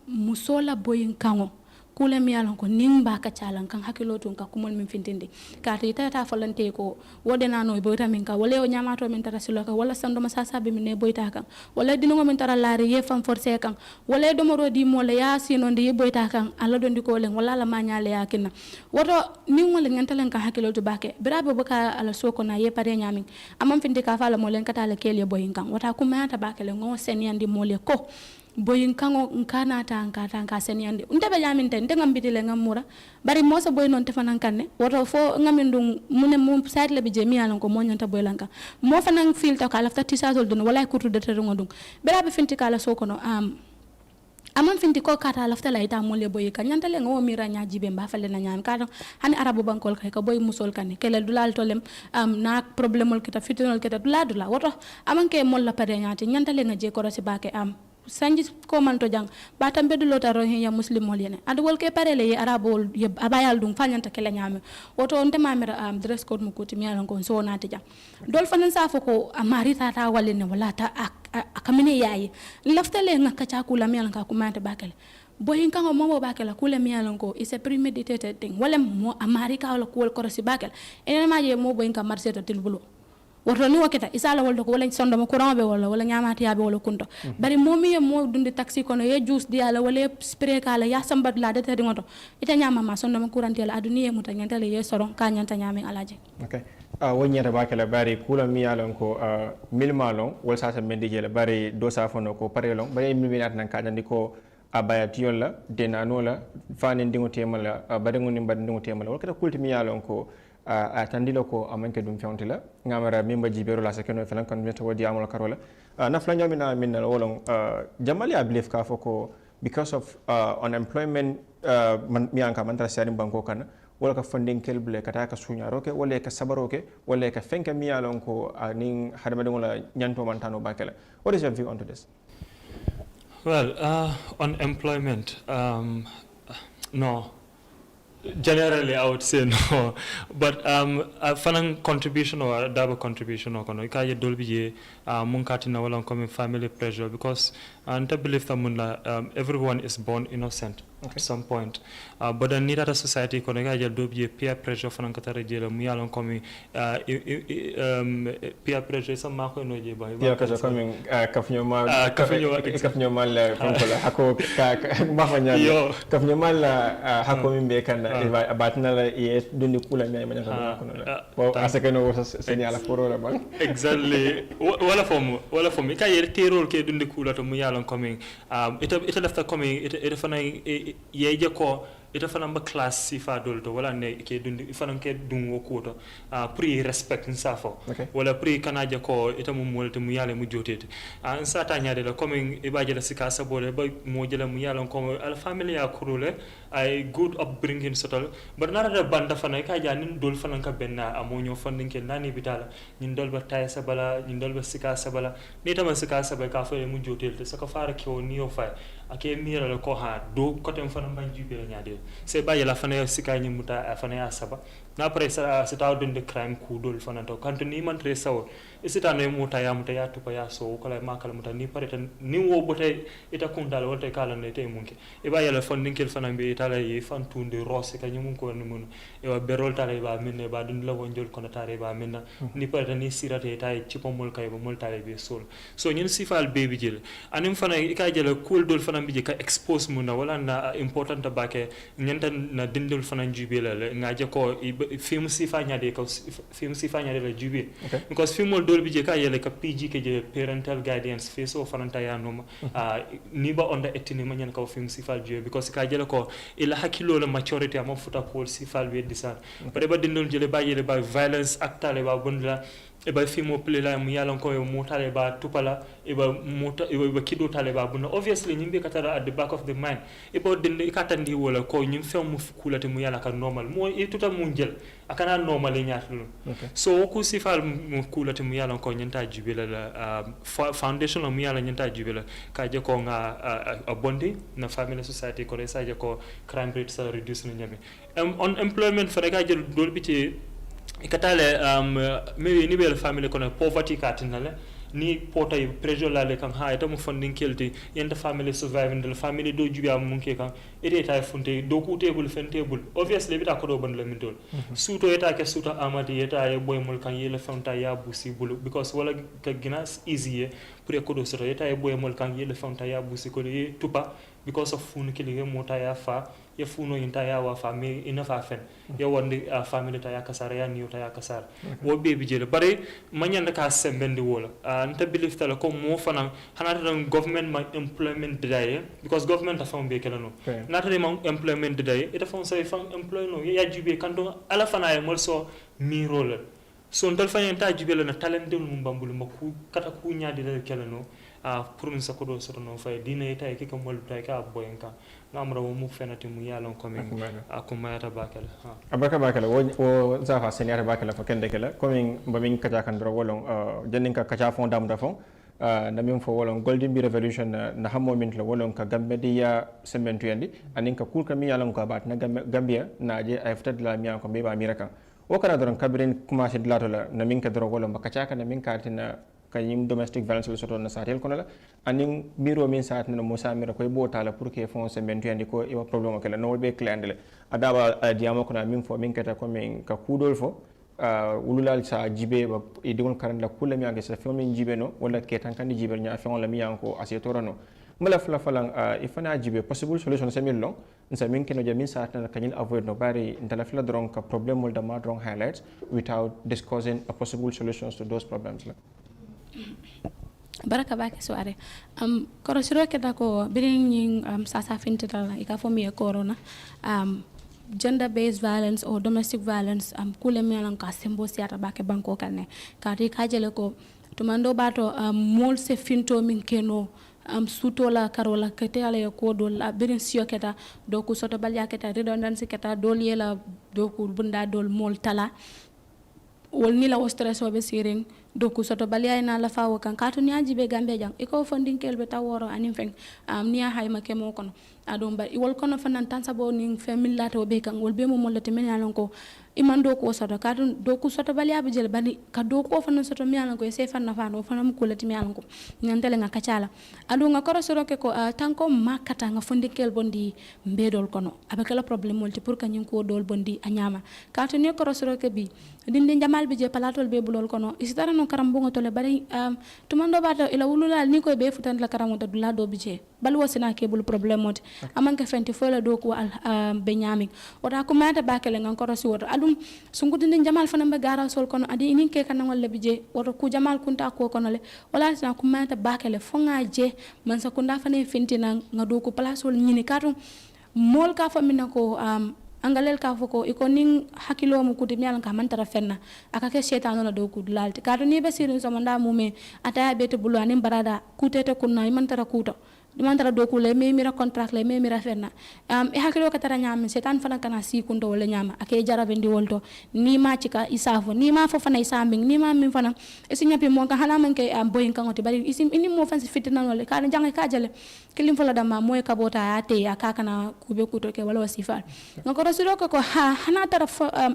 musola boyin kango kule mi yalon ko nimba ka chalan kan hakilo tun ka kumol min fintindi ka ta falante ko wode nano boyta min ka wala o nyamato min tara silo ka wala sando masasa be min ne boyta kan wala dino min tara laari ye fam forcé kan wala do moro di mo le ya sino ndi boyta kan ala do ndiko len wala la manyale yakina woto min wala ngantalen kan hakilo to bake birabe baka ala soko na ye pare nyamin amam finde ka fala mo len kata la kele boyin kan wata kuma ta bake le ngo senyandi mo le ko boyin kango nkana ta nka senyande ndebe jaminte ndengam bitile ngamura bari mosa boy non tefanan kanne woto fo ngamindum mune mum site le bije mi alon ko mo nyanta boy lanka mo fanan filta kala fta tisazol dun wala kutu de tere ngodum berabe finti kala sokono amam finti ko kata lafta la ita mo le boy kan nyanta le ngo mira nya jibe mba fale na nyam kan hani arabu bankol kay ko boy musol kan kele dulal tolem na problemol kita fitinol kita dula woto amanke mol la pare nyati nyanta le ngaje ko rosi bake sanji ko man to jang batam be dulo taro ya muslim mol yene adu wol ke parele ye arabol ye abayal dum fanyanta kele nyame woto on temamira dress code mu kuti mi alon ko so nati jang dol fanan sa foko amari ta walene wala ta akamine yayi laftale ngaka cha kula mi alon ka kumante bakale boyin kango momo bakela kula mi alon ko is a premeditated thing wala mo amari ka wala ko korosi bakela enen ma je mo boyin ka marché to tilbulo woto ni wakita isala woldo ko wala sondo mo courant be wala nyamati yabe wala kunto bari momi ye mo dundi taxi kono ye juice di ala wala spray kala ya sambat la de tedi ngoto ita nyama ma sondo mo courant yala aduni ye muta nyantale ye soron ka nyanta nyami alaje okay wonyata bakela bari kula mi alon ko milmalon wala sa mendi jela bari do sa fono ko parelon bari milminat nan ka dandi ko abaya tiyon la denano la fani ndingo temala bari ngoni mbad ndingo temala wala kata kulti mi alon ko atandilo ko amanke dum fewntila ngamara mimba jibero la sekeno felan kon meto wodi amol karola na flanja min wolon jamali I believe ka foko because of unemployment mi anka mantra sari banko kana wala ka funding kelble kata ka sunya roke wala ka sabaroke wala ka fenka mi alon ko ning hadama ngola nyanto mantano bakela. What is your view on to this? Well, unemployment no. Generally, I would say no, but fanang contribution or double contribution or kono ikaye dolbiye munkati na wala coming family pressure because and I believe that everyone is born innocent at some point, but then need a society kono ikaye dolbiye peer pressure fanang katare jela muyalon coming peer pressure some mako no je ba peer pressure coming kafnyo mal konkola hako mafanya kafnyo mal hako mimbe kana batna la ye dundi kula mi manya kono la bo asakeno senyala porola bang exactly wala fomu ka yer terol ke dundi kula to mu yalon coming ita lafta coming ita fana yeje ko ita fana ba class sifa dolto wala ne ke dundi fana ke dungo koto pri respect nsafo wala pri kanaje ko ita mu molto mu yale mu jotete an sata nyaade la coming ibaje la sika sabole ba mo jela mu yalon ko al family ya kurule ay good upbringing sotal but nara da banda fana ka janin dol fana ka benna amonyo funding ke nani bitala nyin dol ba tay sabala nyin dol ba sika sabala ni tama sika sabala ka fa mu jotete saka fara ke woni yo fa ake mira la ko ha do kote fana banji be nyaade se ba yala fana sika nyi muta fana ya saba na pare sa sita de crime ku dol fana to kanto ni man tre sawo isita no muta ya to pa ya so kala makala muta ni pare tan ni wo bote ita kundal wolte kala ne te munke e ba yala funding kel fana be tala yi fan tunde rose ka nyum ko ni mun e wa berol tale ba minne ba dun la wonjol kono tare ba minna ni pare tan ni sirate tay ci pomol kay ba mol tale be sol so ñun sifal baby jël anim fana ka jël cool dol fana bi ka expose mun wala na important ba ke ñanta na dindul fana jubé la nga je ko film sifa ñade ko film sifa ñade la jubé because film dol bi je ka yele ka PG ke je parental guidance face o fana ta ya no ni ba onda etini ma ñan ko film sifa jubé because ka jël ko ila hakilo la maturity am futa ko sifal be disan bare ba dindul jële ba yele ba violence actale ba bondla eba fimo play la mu yalan ko mo tale ba tupala eba kido tale ba buna obviously nyimbe katara at the back of the mind eba den katandi wala ko nyim fe mu kulate mu yala ka normal mo e tuta mu jël akana normal ñaatlu so ko sifal mu kulate mu yalan ko nyanta jubela la foundation mu yala nyanta jubela ka je ko nga a bondi na family society ko resa je ko crime rates reduce na nyame unemployment fa ka jël dol bi ci ikatale maybe ni bel family kono poverty katinale ni pota yi pressure la le kan ha ita mu funding kelti yenda family surviving the family do jubi am munke kan ede ta funte do ku table fen table obviously bita ko do ban la min dol suto eta ke suto amati eta e boy mol kan yele fonta ya busi bulu because wala ka ginas easy pour ko do suto eta e boy mol kan yele fonta ya busi ko e tupa because of funu kili mota ya fa ya funo inta ya wa family ina fa fen ya wonde family ta ya kasara ya niu ta ya kasara wo be bi jele bare manyanda ka sembendi wola nta believe tala ko mo fana hanata don government ma employment day because government ta fam be kala no nata de ma employment day ita fam say fam employ no ya jube kanto ala fana ya mol so mi role so ndal fanya ta jube la talent de mum bambul makku kata ku nyaadi la kala no pour nous sakodo soto no fay dina ita e kika mol tay ka boyenka ngamra mu fenati mu yalon coming akumata bakala abaka bakala wo zafa senior bakala fa kende kala coming bamin kaja kan dro wolon jennin ka kaja fond dam da fond na min fo wolon golden bee revolution na hammo min la wolon ka gambia sementu yandi anin ka kulka mi yalon ko bat na gambia na je ay ftad la mi ko be ba miraka wo kana doron kabrin commencer dlato la na min ka dro wolon ba kaja kan min ka tina kanyim domestic violence le soto na satel kono la anin biro min saat na musa mira koy bota la pour que fon se mentu andi ko e problème kala no be clandele adaba diamo kono min fo min kata ko min ka kudol fo wululal sa jibe ba e digol karan la kula mi anga sa fo min jibe no wala ketan kan jibe nya fon la mi yanko asetora no mala fla falang ifana jibe possible solution se min long nsa min keno jamin saat na kanyin avoid no bari ndala fla drong ka problem mol da ma drong highlights without discussing a possible solutions to those problems la baraka bake soare korosiro keda ko birin sasa fintata ika fo mi corona gender based violence or domestic violence kule mi alan ka sembo siata bake banko kanne kati kajele ko tumando bato mol se finto min keno suto la karola kete ala ko do la birin sio keta do ku soto balya keta redundancy keta dol yela do ku bunda dol mol tala wol ni la o stress o be siring do ku soto balya ina la fawo kan katu ni ajibe gambe jang iko funding kelbe taworo anim feng ni hayma kemo kono adon ba wol kono fanan tan sabo ni family lato be kan wol be mo mollete men yalon ko iman do ko soto katu do ku soto balya be jel bani ka do ko fanan soto mi yalon ko se fan na fano fanam ko lati mi yalon ko nyantele nga kacala adu nga koro soro ke ko tanko makata nga funding kel bondi mbedol kono abakala problem molti pour ka nyin ko dol bondi anyama katu ni koro soro ke bi dindi jamal bi je palatol be bulol kono isitara no karambungo tole bari tumando bata ila wulula ni ko be futan la karamu ta dula do bi je bal wasina ke bul problem mot amanka fenti fo la do ko be nyami oda ko mata bakele ngan koro si woto adum sungu dindi jamal fana be gara sol kono adi inin ke kan wala bi je woto ku jamal kunta ko kono le wala sina ko mata bakele fo nga je man sa kunda fana fenti na ngado ko place wol nyini katu mol ka famina ko angalel ka foko iko ning hakilo mu kuti mialan ka mantara fenna aka ke shaytan na do ku lalti ka to ni be sirin so manda mume ataya bete bulu anim barada kutete kunna mantara kuto dimantara do ku le me mira contract le me mira fenna e hakilo ka tara nyam shaytan fana kana si kundo wala nyama ake jarabendi wolto ni ma cika isafo ni ma fo fana isambing ni ma min fana isinya pi mo ka hala man ke boyin kan oti bari isim ini mo fansi fitna wala ka jangai ka jale kilim fola dama moy kabota ate aka kana kube kuto ke wala wasifal ngako rasiro ko hana tara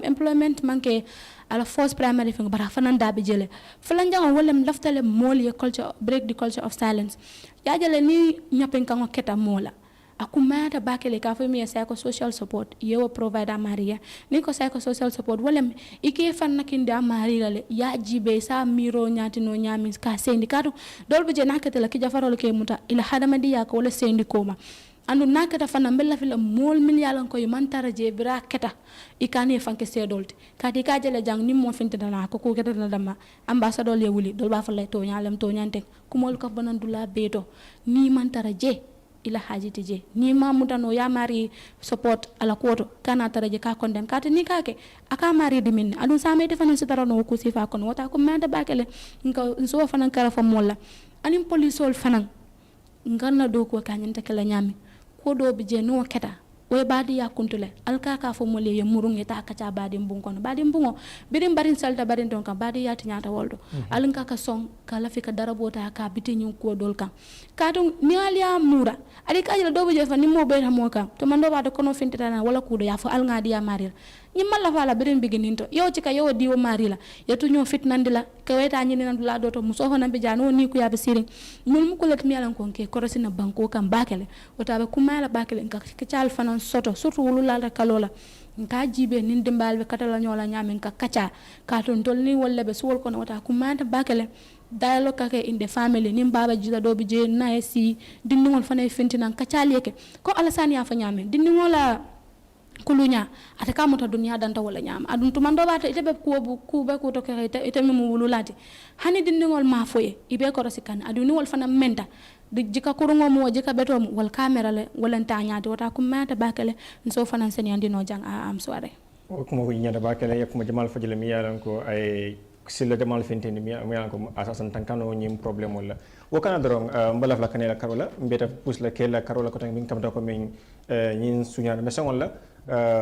employment manke ala force primary thing bara fanan dabi jele fulan jango wala laftale mol ye culture break the culture of silence ya jele ni nyapen kan keta mola akumata bakele ka fo mi psycho social support yewo provider maria ni ko psycho social support wala iki fan nakinda maria le ya jibe sa miro nyati no nyami ka sendi kadu dolbe je nakata la ki jafarol ke muta ila hadamadi ya ko wala sendi koma andu nakata fana mbella fila mol min yalan ko mantara je bira keta ikane fanke sedolte kati ka jele jang ni mo finta na ko ko keta na dama ambassador le wuli dol ba fa lay to nyalem to nyante kumol ko banandula beto ni mantara je ila hajiti je ni mamutano ya mari support ala koto kana taraje ka konden kata ni kake aka mari dimin adu same te fanan sitara no ko sifa kon wata ko manda bakele nka so fanan kara fa molla anim polisol fanan nganna do ko kanyanta kala nyami ko do bi je no keta way badi ya kuntule alka ka fo mole ye murunge ta ka ca badi mbun kono badi mbungo birim barin salta barin don ka badi ya tinyata woldo alka ka song kala fika darabota ka bitinyu ko dol ka kadon ni aliya mura ali ka jela dobo je fa ni mo be mo ka to mando ba do kono fintata wala kudo ya fo alngadi ya maril ni malla fala birin bigininto yo cika yo diwo marila yetu nyo fitnandila ka weta nyini nan dula doto muso ho nambe jano ni ku ya be sirin mul mu ko let mi alan konke korosina banko kam bakele wota be kumala bakele ka cal fanan soto surtout wulula kalola nka jibe nin dimbal be katala nyola nyamen ka kacha ka ton tolni walla be suwol kono wata kumanta bakele dialogue kake in the family nim baba jida do bi je na si dindingol fanay fintinan kacha leke ko alasani ya fa nyamen dindingola kulunya ata kamuta dunia danta wala nyama adun tumando bata ite be ku be ko to kare ite mi mu wululati hani dindingol ma foye ibe ko rasikan aduni wal fana menta di jika kurungo mo jika beto wal camera le wala tanya to wata kum mata bakale so fana sen yandi no jang am soare ko mo ko nyada bakale yakuma jamal fajile mi yalan ko ay silla jamal fintini mi yalan ko asasan tankano nyim problem wala wakana dorong mbalaf la kanela karola mbeta pus la kela karola ko tan min kam da ko min nyin sunyana mesongol la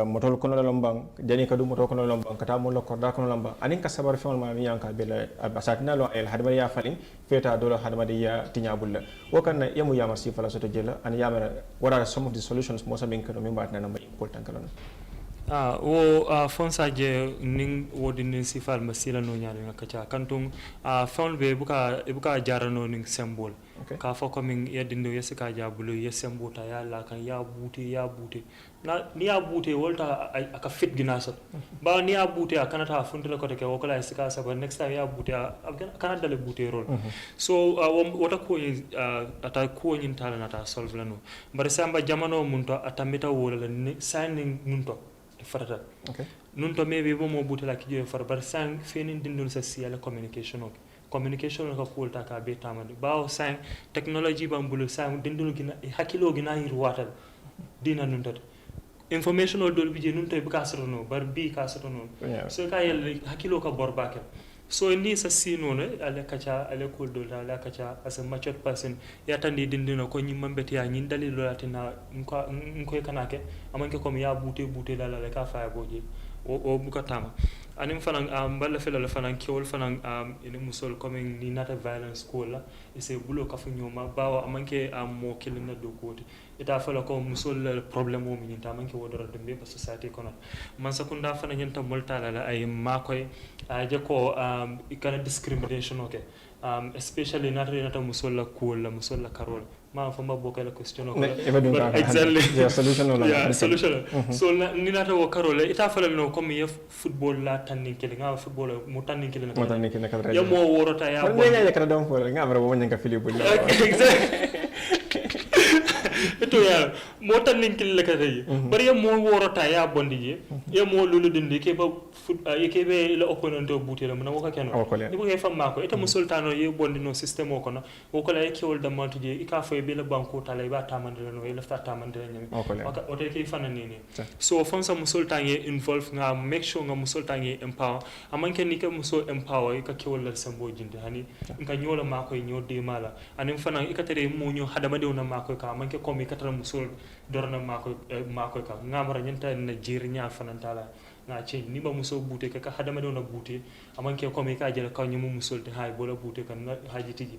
motol kono lombang jani kadu motol kono lombang kata mo lo korda kono lombang anin ka sabar fewal ma mi yanka bela asatina lo el hadma ya falin feta dolo hadma ya tinya bulla wakana yamu yama si fala soto jela an yama what are some of the solutions mo samin kano mi batna number important kala fonsa je ning wodi nin sifal masila no nyaade ngakacha kantung faul be buka jarano ning symbol ka fo coming yedindo yesika jabulu yesembuta ya la kan ya bute na ni ya bute wolta aka fit ginasa ba ni ya bute akana ta fundula ko take wokola yesika saba next time ya bute kana dale bute role so wota ko ata ko nyin tala nata solve lano bar samba jamano munto atamita wola signing munto farata nun to maybe bo mo butela ki je far bar sang fenin dindul sa siala communication ko kulta ka be tamade bawo sang technology bambulu sang dindul gina hakilo gina hirwata dina nun to information o dol bije nun to be ka sotono bar bi ka sotono so ka yel hakilo ka borbakel so ni sa sino ne ale kacha ale kul dol ala kacha as a mature person ya tandi dindino ko nyi mambeti ya nyi dalilo latina ko kanake amanke ko ya bute la ka fa boje o bukatama anim fanan balla fela fanan kewol fanan ene musol coming ni nata violence school la ese bulo ka fu nyoma bawa amanke mo kelina do koti ita fala ko musol problem mo min ta manke wodoro dembe ba society kono man sakunda fanan nyanta moltala la ay makoy je ko ikana discrimination especially nata musol la cool la musol la carol ma famba boka la question exactly solution so ni nata wo carol ita fala no comme ye football la tanni kele nga football mo tanni kele na ya mo worota ya bo ne ya kada don fo nga amra bo nyanga filibu exactly eto ya mo tanni kele ka tay bari ya mo worota ya bondi je ya mo lulu dindi ke ba ke be la opponent o butela mo na waka keno ni bo fam mako eta mo sultano ye bondi no system o kono o ko la ke wol da mantu je ika fo be la banko tala ba tamandela no lafta tamandela nyami waka o te ke fanani ni so fonsa mo sultan ye involve nga make sure nga mo sultan ye empower amanke ni ke mo so empower ka ke wol la sambo jinde hani nka nyola mako nyode mala anim fanan ikatere mo nyo hadama de na mako ka amanke ko mi katara mo sul dorna mako ka ngamara nyanta na jirnya fanantala na change ni ba muso bute ka hadama do na bute amanke ko mi ka jela ka nyum musul te hay bola bute kan haji tigi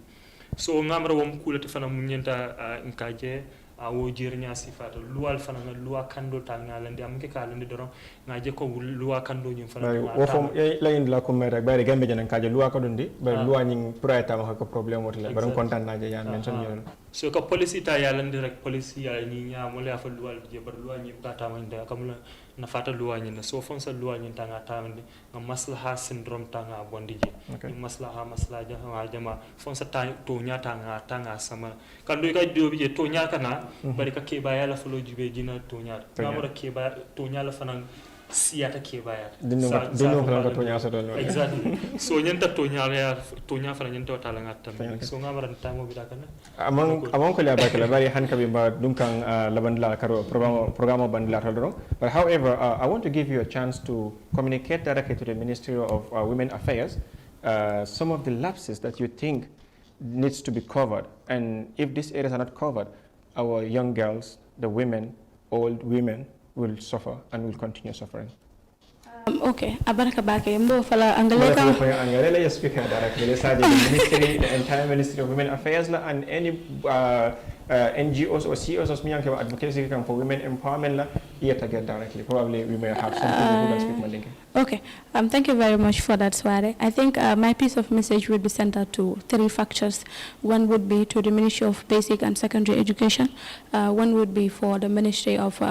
so ngamra wom kulati fana mu nyenta nkaje wo jirnya sifata luwal fana na luwa kando tanga lande amke ka lande doron ngaje ko luwa kando nyum fana wo fom la indi la ko mere bare gambe janan kaje luwa ko dondi bare luwa nying prata ma ko problem wotale bare kontan naje ya mention yon so ko police ta ya lande rek police ya ni nya mo la fa luwal je bare luwa nyim tata ma nda kamula na fata luwa nyin so fonsa luwa nyin tanga tamande ngam maslaha syndrome tanga bondi je maslaha maslaha ha jama fonsa ta to nya tanga sama kando ka dobi je to nya kana bari ka ke ba yala folo jube jina to nya namara ke ba to nya la fanan siyata kebayata dinu ko to nya so do exactly so nyanta to nya fana nyanta wata la ngatam so ngamara tamo bi dakana among ko la bakala bari han kabi ba dum kan labandla karo programa bandla tadro. But however, I want to give you a chance to communicate directly to the Ministry of Women Affairs some of the lapses that you think needs to be covered, and if these areas are not covered, our young girls, the women, old women will suffer and will continue suffering. Okay, abaraka bake mbo fala angaleka angalela speaker directly the ministry, the entire Ministry of Women Affairs and any NGOs or CEOs or Smiyanke advocacy for women empowerment yet again directly. Probably we may have some people who can speak Mandinka. Okay, thank you very much for that, Sware. I think my piece of message would be centered to 3 factors. One would be to the Ministry of Basic and Secondary Education. One would be for the Ministry of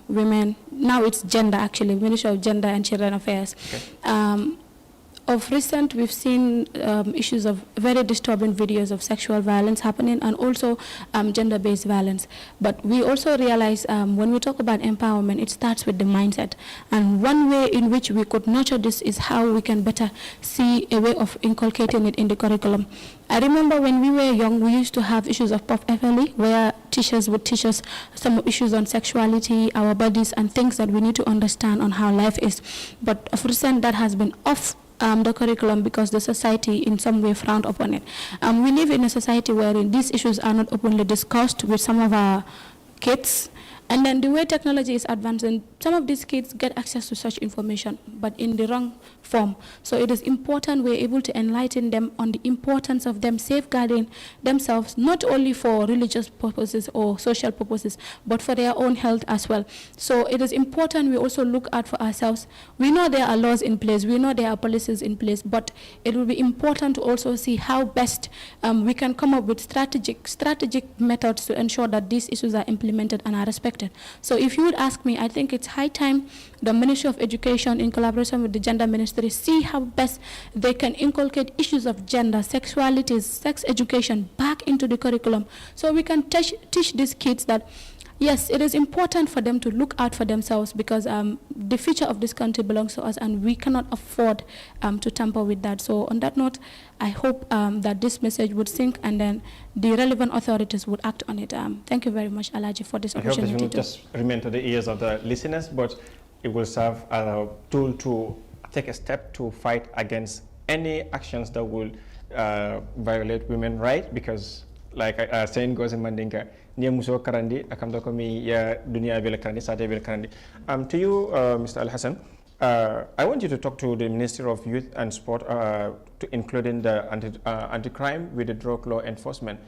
Women. Now it's gender, actually, Ministry of Gender and Children Affairs. Okay. Of recent, we've seen issues of very disturbing videos of sexual violence happening and also gender-based violence. But we also realize when we talk about empowerment, it starts with the mindset. And one way in which we could nurture this is how we can better see a way of inculcating it in the curriculum. I remember when we were young, we used to have issues of pop FLE, where teachers would teach us some issues on sexuality, our bodies, and things that we need to understand on how life is. But of recent, that has been off the curriculum because the society in some way frowned upon it. We live in a society wherein these issues are not openly discussed with some of our kids. And then the way technology is advancing, some of these kids get access to such information, but in the wrong form. So it is important we're able to enlighten them on the importance of them safeguarding themselves, not only for religious purposes or social purposes, but for their own health as well. So it is important we also look out for ourselves. We know there are laws in place, we know there are policies in place, but it will be important to also see how best we can come up with strategic methods to ensure that these issues are implemented and are respected. So if you would ask me, I think it's high time the Ministry of Education in collaboration with the Gender Ministry see how best they can inculcate issues of gender, sexuality, sex education back into the curriculum so we can teach these kids that yes, it is important for them to look out for themselves because the future of this country belongs to us and we cannot afford to tamper with that. So on that note, I hope that this message would sink and then the relevant authorities would act on it. Thank you very much, Alaji, for this opportunity. I hope this will just remain to the ears of the listeners, but it will serve as a tool to take a step to fight against any actions that will violate women's rights because like saying goes in Mandinka, niya muso karandi akamda ko mi ya dunia bela karandi sate bela karandi. To you, Mr. Al Hassan, I want you to talk to the Ministry of Youth and Sport, to including the anti-crime with the drug law enforcement,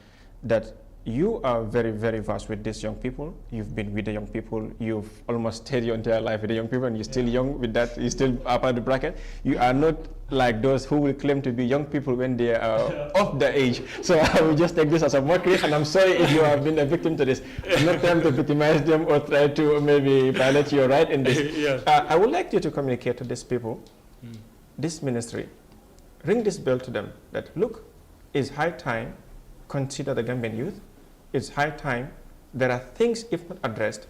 that you are very, very vast with these young people. You've been with the young people. You've almost stayed your entire life with the young people, and you're still young with that. You're still up at the bracket. You are not like those who will claim to be young people when they are of the age. So I will just take this as a mockery, and I'm sorry if you have been a victim to this. I'm not trying to victimize them or try to maybe violate your right in this. Yeah. I would like you to communicate to these people, this ministry, ring this bell to them that, look, it's high time, consider the Gambian youth. It's high time. There are things, if not addressed,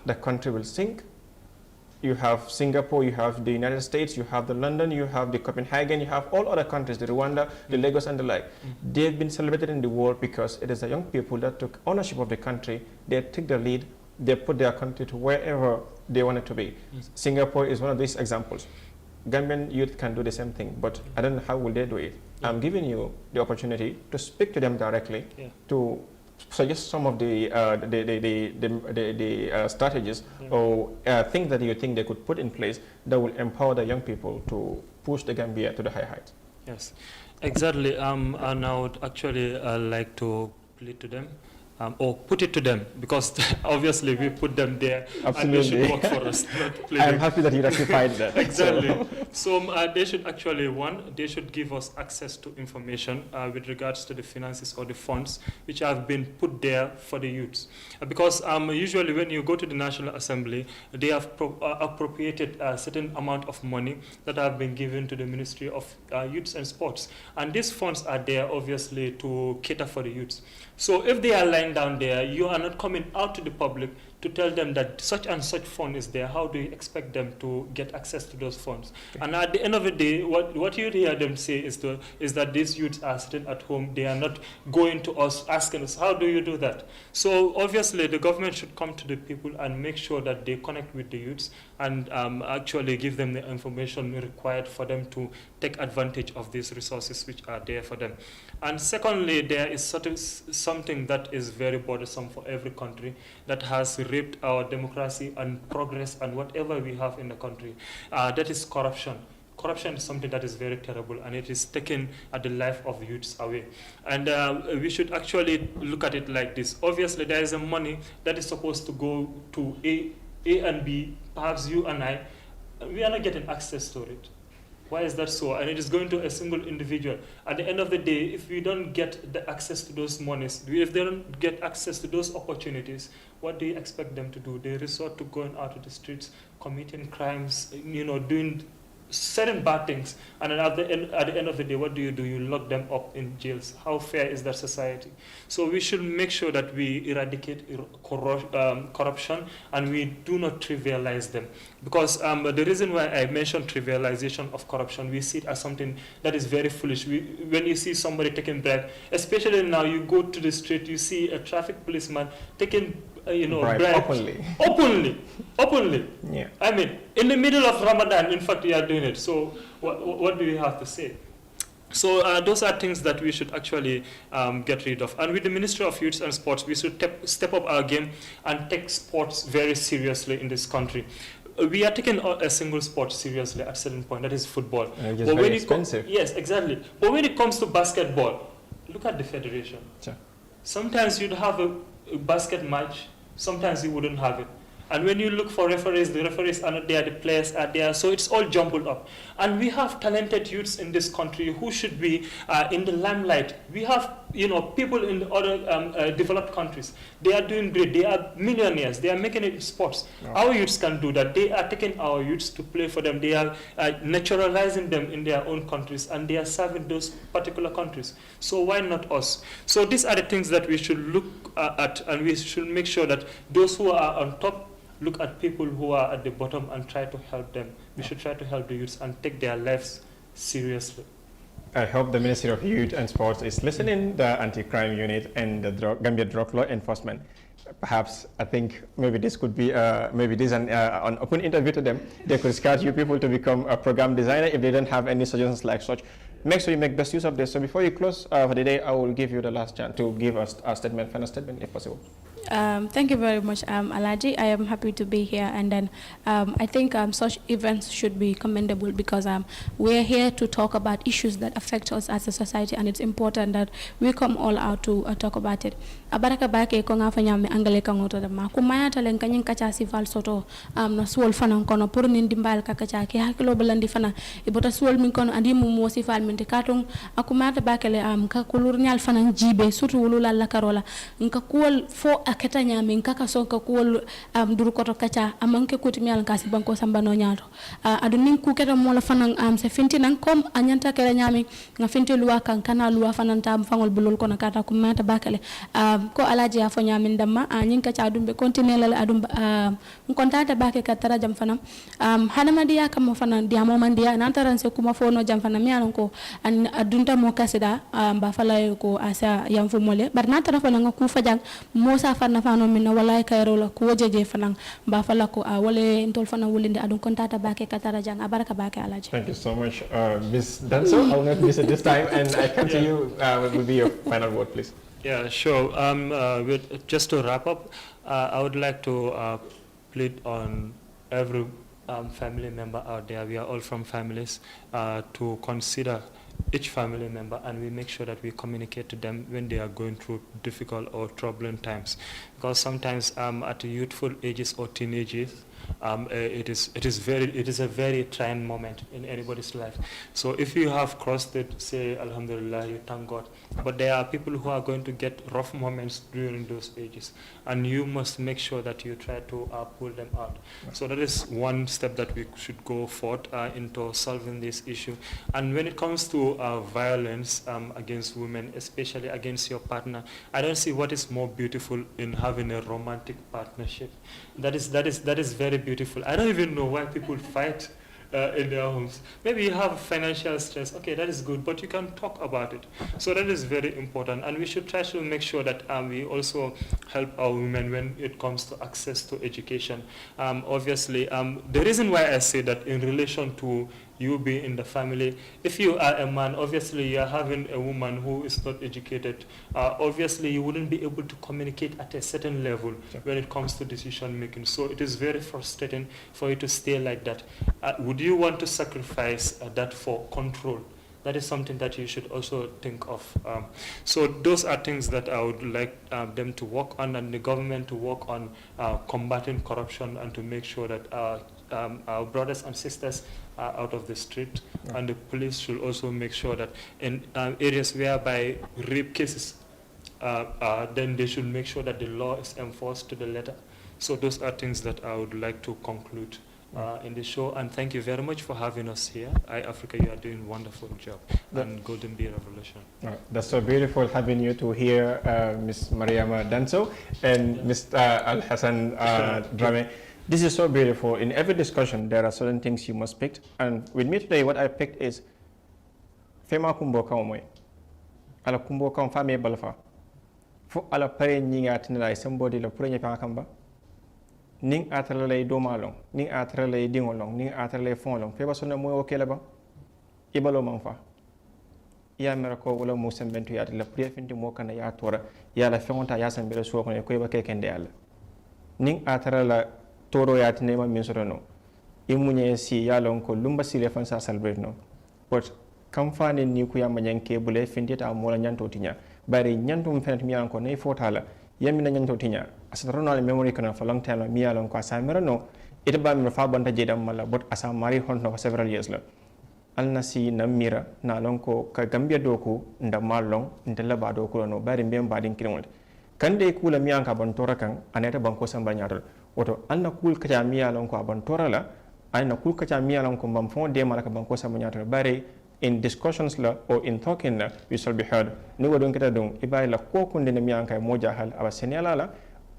the country will sink. You have Singapore, you have the United States, you have the London, you have the Copenhagen, you have all other countries, the Rwanda, the Lagos and the like. They've been celebrated in the world because it is the young people that took ownership of the country. They took the lead. They put their country to wherever they want it to be. Singapore is one of these examples. Gambian youth can do the same thing, but I don't know how will they do it. I'm giving you the opportunity to speak to them directly, to suggest some of the strategies or things that you think they could put in place that will empower the young people to push the Gambia to the high heights. Yes, exactly. And I would actually like to plead to them. Or put it to them, because obviously we put them there. Absolutely. And they should work for us. I'm happy that you rectified that. Exactly. So they should actually, they should give us access to information with regards to the finances or the funds which have been put there for the youths. Because usually when you go to the National Assembly, they have appropriated a certain amount of money that have been given to the Ministry of Youths and Sports. And these funds are there obviously to cater for the youths. So if they are lying down there, you are not coming out to the public to tell them that such and such fund is there. How do you expect them to get access to those funds? Okay. And at the end of the day, what you hear them say is that these youths are sitting at home. They are not going to us, asking us, how do you do that? So obviously, the government should come to the people and make sure that they connect with the youths and actually give them the information required for them to take advantage of these resources which are there for them. And secondly, there is something that is very bothersome for every country that has raped our democracy and progress and whatever we have in the country. That is corruption. Corruption is something that is very terrible, and it is taking the life of youths away. And we should actually look at it like this. Obviously, there is a money that is supposed to go to A and B, perhaps you and I. We are not getting access to it. Why is that so? And it is going to a single individual. At the end of the day, if we don't get the access to those monies, if they don't get access to those opportunities, what do you expect them to do? They resort to going out to the streets, committing crimes, doing certain bad things, and then at the end of the day, what do? You lock them up in jails. How fair is that society? So we should make sure that we eradicate corruption and we do not trivialize them. Because the reason why I mentioned trivialization of corruption, we see it as something that is very foolish. When you see somebody taking bribe, especially now, you go to the street, you see a traffic policeman taking bribe openly. Yeah. I mean, in the middle of Ramadan, in fact, you are doing it. So what do we have to say? So those are things that we should actually get rid of. And with the Ministry of Youth and Sports, we should step up our game and take sports very seriously in this country. We are taking a single sport seriously at a certain point, that is football. It's very expensive. Yes, exactly. But when it comes to basketball, look at the federation. Sure. Sometimes you'd have a basket match, sometimes you wouldn't have it. And when you look for referees, the referees are not there, the players are there, so it's all jumbled up. And we have talented youths in this country who should be in the limelight. We have, people in the other developed countries. They are doing great. They are millionaires. They are making it sports. Oh. Our youths can do that. They are taking our youths to play for them. They are naturalizing them in their own countries, and they are serving those particular countries. So why not us? So these are the things that we should look at, and we should make sure that those who are on top look at people who are at the bottom and try to help them. We should try to help the youths and take their lives seriously. I hope the Ministry of Youth and Sports is listening, the anti-crime unit and the Gambia Drug Law Enforcement. Perhaps, I think maybe this could be, an open interview to them. They could scout you people to become a program designer if they don't have any suggestions like such. Make sure you make best use of this. So before you close for the day, I will give you the last chance to give us a final statement if possible. Thank you very much, Alaji. I am happy to be here, and then I think such events should be commendable because we're here to talk about issues that affect us as a society, and it's important that we come all out to talk about it. Abaraka bake ko nga fanya me angale ka ngoto dama ko maya talen kanyin kacha sifal soto na suol fana kono pour nin dimbal ka kacha ke hakilo balandi fana ibota suol min kono andi mu mo sifal min te katong akumata bakele ka kulur nyal fana jibe surtout wulula la karola nka kuol fo aketa nyami nka so ka kuol duru koto kacha amanke kuti myal kasi banko sambano nyato adunin ku keta mo la fana se finti nan kom anyanta kala nyami nga finti luwa kan kana luwa fana tam fangol bulul kono kata kumata bakele ko alaji afo nyamin damma nyin ka ca dumbe continue la adum kontata bake ka tara jam fanam hanama dia kam fana dia mo man dia nan taran se kuma fono jam fanam yalan ko an adunta mo kasida ba fala ko asa yam fo mole bar nan tara fana nga ku fajang mo sa fana fano min wala kayro la ko jeje fana ba fala ko wala ntol fana wulinde adum kontata bake ka tara jang abaraka bake alaji. Thank you so much, Miss Danso. I will not miss it this time, and I come to you. What will be your final word, please? Yeah, sure. Just to wrap up, I would like to plead on every family member out there. We are all from families to consider each family member, and we make sure that we communicate to them when they are going through difficult or troubling times. Because sometimes at youthful ages or teenagers, it is a very trying moment in anybody's life. So if you have crossed it, say Alhamdulillah, you thank God. But there are people who are going to get rough moments during those ages, and you must make sure that you try to pull them out. So that is one step that we should go forward into solving this issue. And when it comes to violence against women, especially against your partner, I don't see what is more beautiful in having a romantic partnership. That is very beautiful. I don't even know why people fight in their homes. Maybe you have financial stress. Okay, that is good, but you can talk about it. So that is very important, and we should try to make sure that we also help our women when it comes to access to education. Obviously, the reason why I say that in relation to you be in the family, if you are a man, obviously you are having a woman who is not educated, obviously you wouldn't be able to communicate at a certain level when it comes to decision making. So it is very frustrating for you to stay like that. Would you want to sacrifice that for control? That is something that you should also think of. So those are things that I would like them to work on, and the government to work on combating corruption, and to make sure that our brothers and sisters are out of the street. And the police should also make sure that in areas whereby rape cases, then they should make sure that the law is enforced to the letter. So those are things that I would like to conclude in the show, and thank you very much for having us here. Africa, you are doing a wonderful job, and Golden Bee Revolution. That's so beautiful having you to hear Ms. Mariama Danso and Mr. Al-Hassan Drame. This is so beautiful. In every discussion, there are certain things you must pick, and with me today, what I picked is Fema Kumbo Kaumoi. Ala Kumbo Kaum Fame Balfa. For ala pare nyinga tinala somebody la pure kamba. Ning atralay domalong, ning atralay dingolong, ning atralay fonlong. Feba sona mo okay ba? Ibalo mangfa. Ya merako wala mo sembentu ya la pure finti mo kana ya tora. Ya la fonta ya sembele so ko ba kekende ala. Ning atrala toro ya tinema min sotono. Imunye si ya lon ko lumba sile fansa celebrate no. But kamfani ni ku ya manyanke bule finti ta mo la nyanto tinya. Bari nyanto mfenat mi anko ne fotala. Yamina nyanto tinya asatronal memory kana for long time mi alon ko asamira no ita ba mi fa banta jedam mala but asa mari honno for several years la alnasi na mira na lon ko ka gambia doku nda malong ndela ba doku no bari mbem badin kirimol kande kula mi anka bantora kan aneta banko samba nyaatol oto alna kul kacha mi alon ko bantora la ayna kul kacha mi alon ko bam fon de mala ka banko samba nyaatol bari in discussions la or in talking la we shall be heard ni wadon kita dong ibay la ko kunde ne miyanka mo jahal aba senela la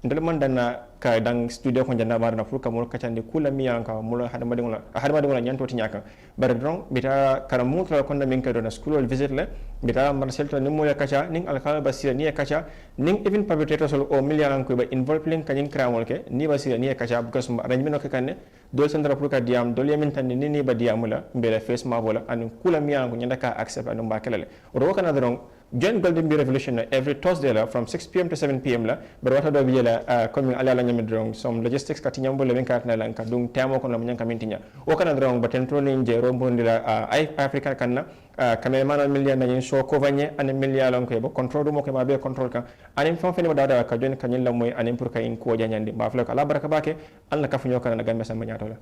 ndel man dana ka dang studio ko janda barna furka mo kacande kula miyanka mo hadama dingla nyanto ti nyaka bar dron bita karamu to ko min ka do na school visit la bita marcel to ni mo ya kacha ning alkala basira ni ya kacha ning even perpetrators o million ko ba involve link kanyin kramol ke ni basira ni ya kacha because arrangement ko kanne dol sandra pour ka diam dol yamin tan ni ba diamula mbele face ma bola an kula miyan ko nyanda ka accept anu ba kelale ro kana dron join Golden Bee Revolution every Thursday la from 6 p.m. to 7 p.m. la bar wata do biela comme ala la nyami dron some logistics kati nyambo le benkat na lanka dung tamo ko no nyanka mintinya o kana dron baten to ni je rombo ndila Africa kanna cameraman million na show ko vanye an million lon ko bo control mo ko ma be control ka anim fon feni dada ka join kanyin la moy anim pour ka in ko janyandi ba fla ka la baraka bake alla ka funyo kana na gambe sama nyato la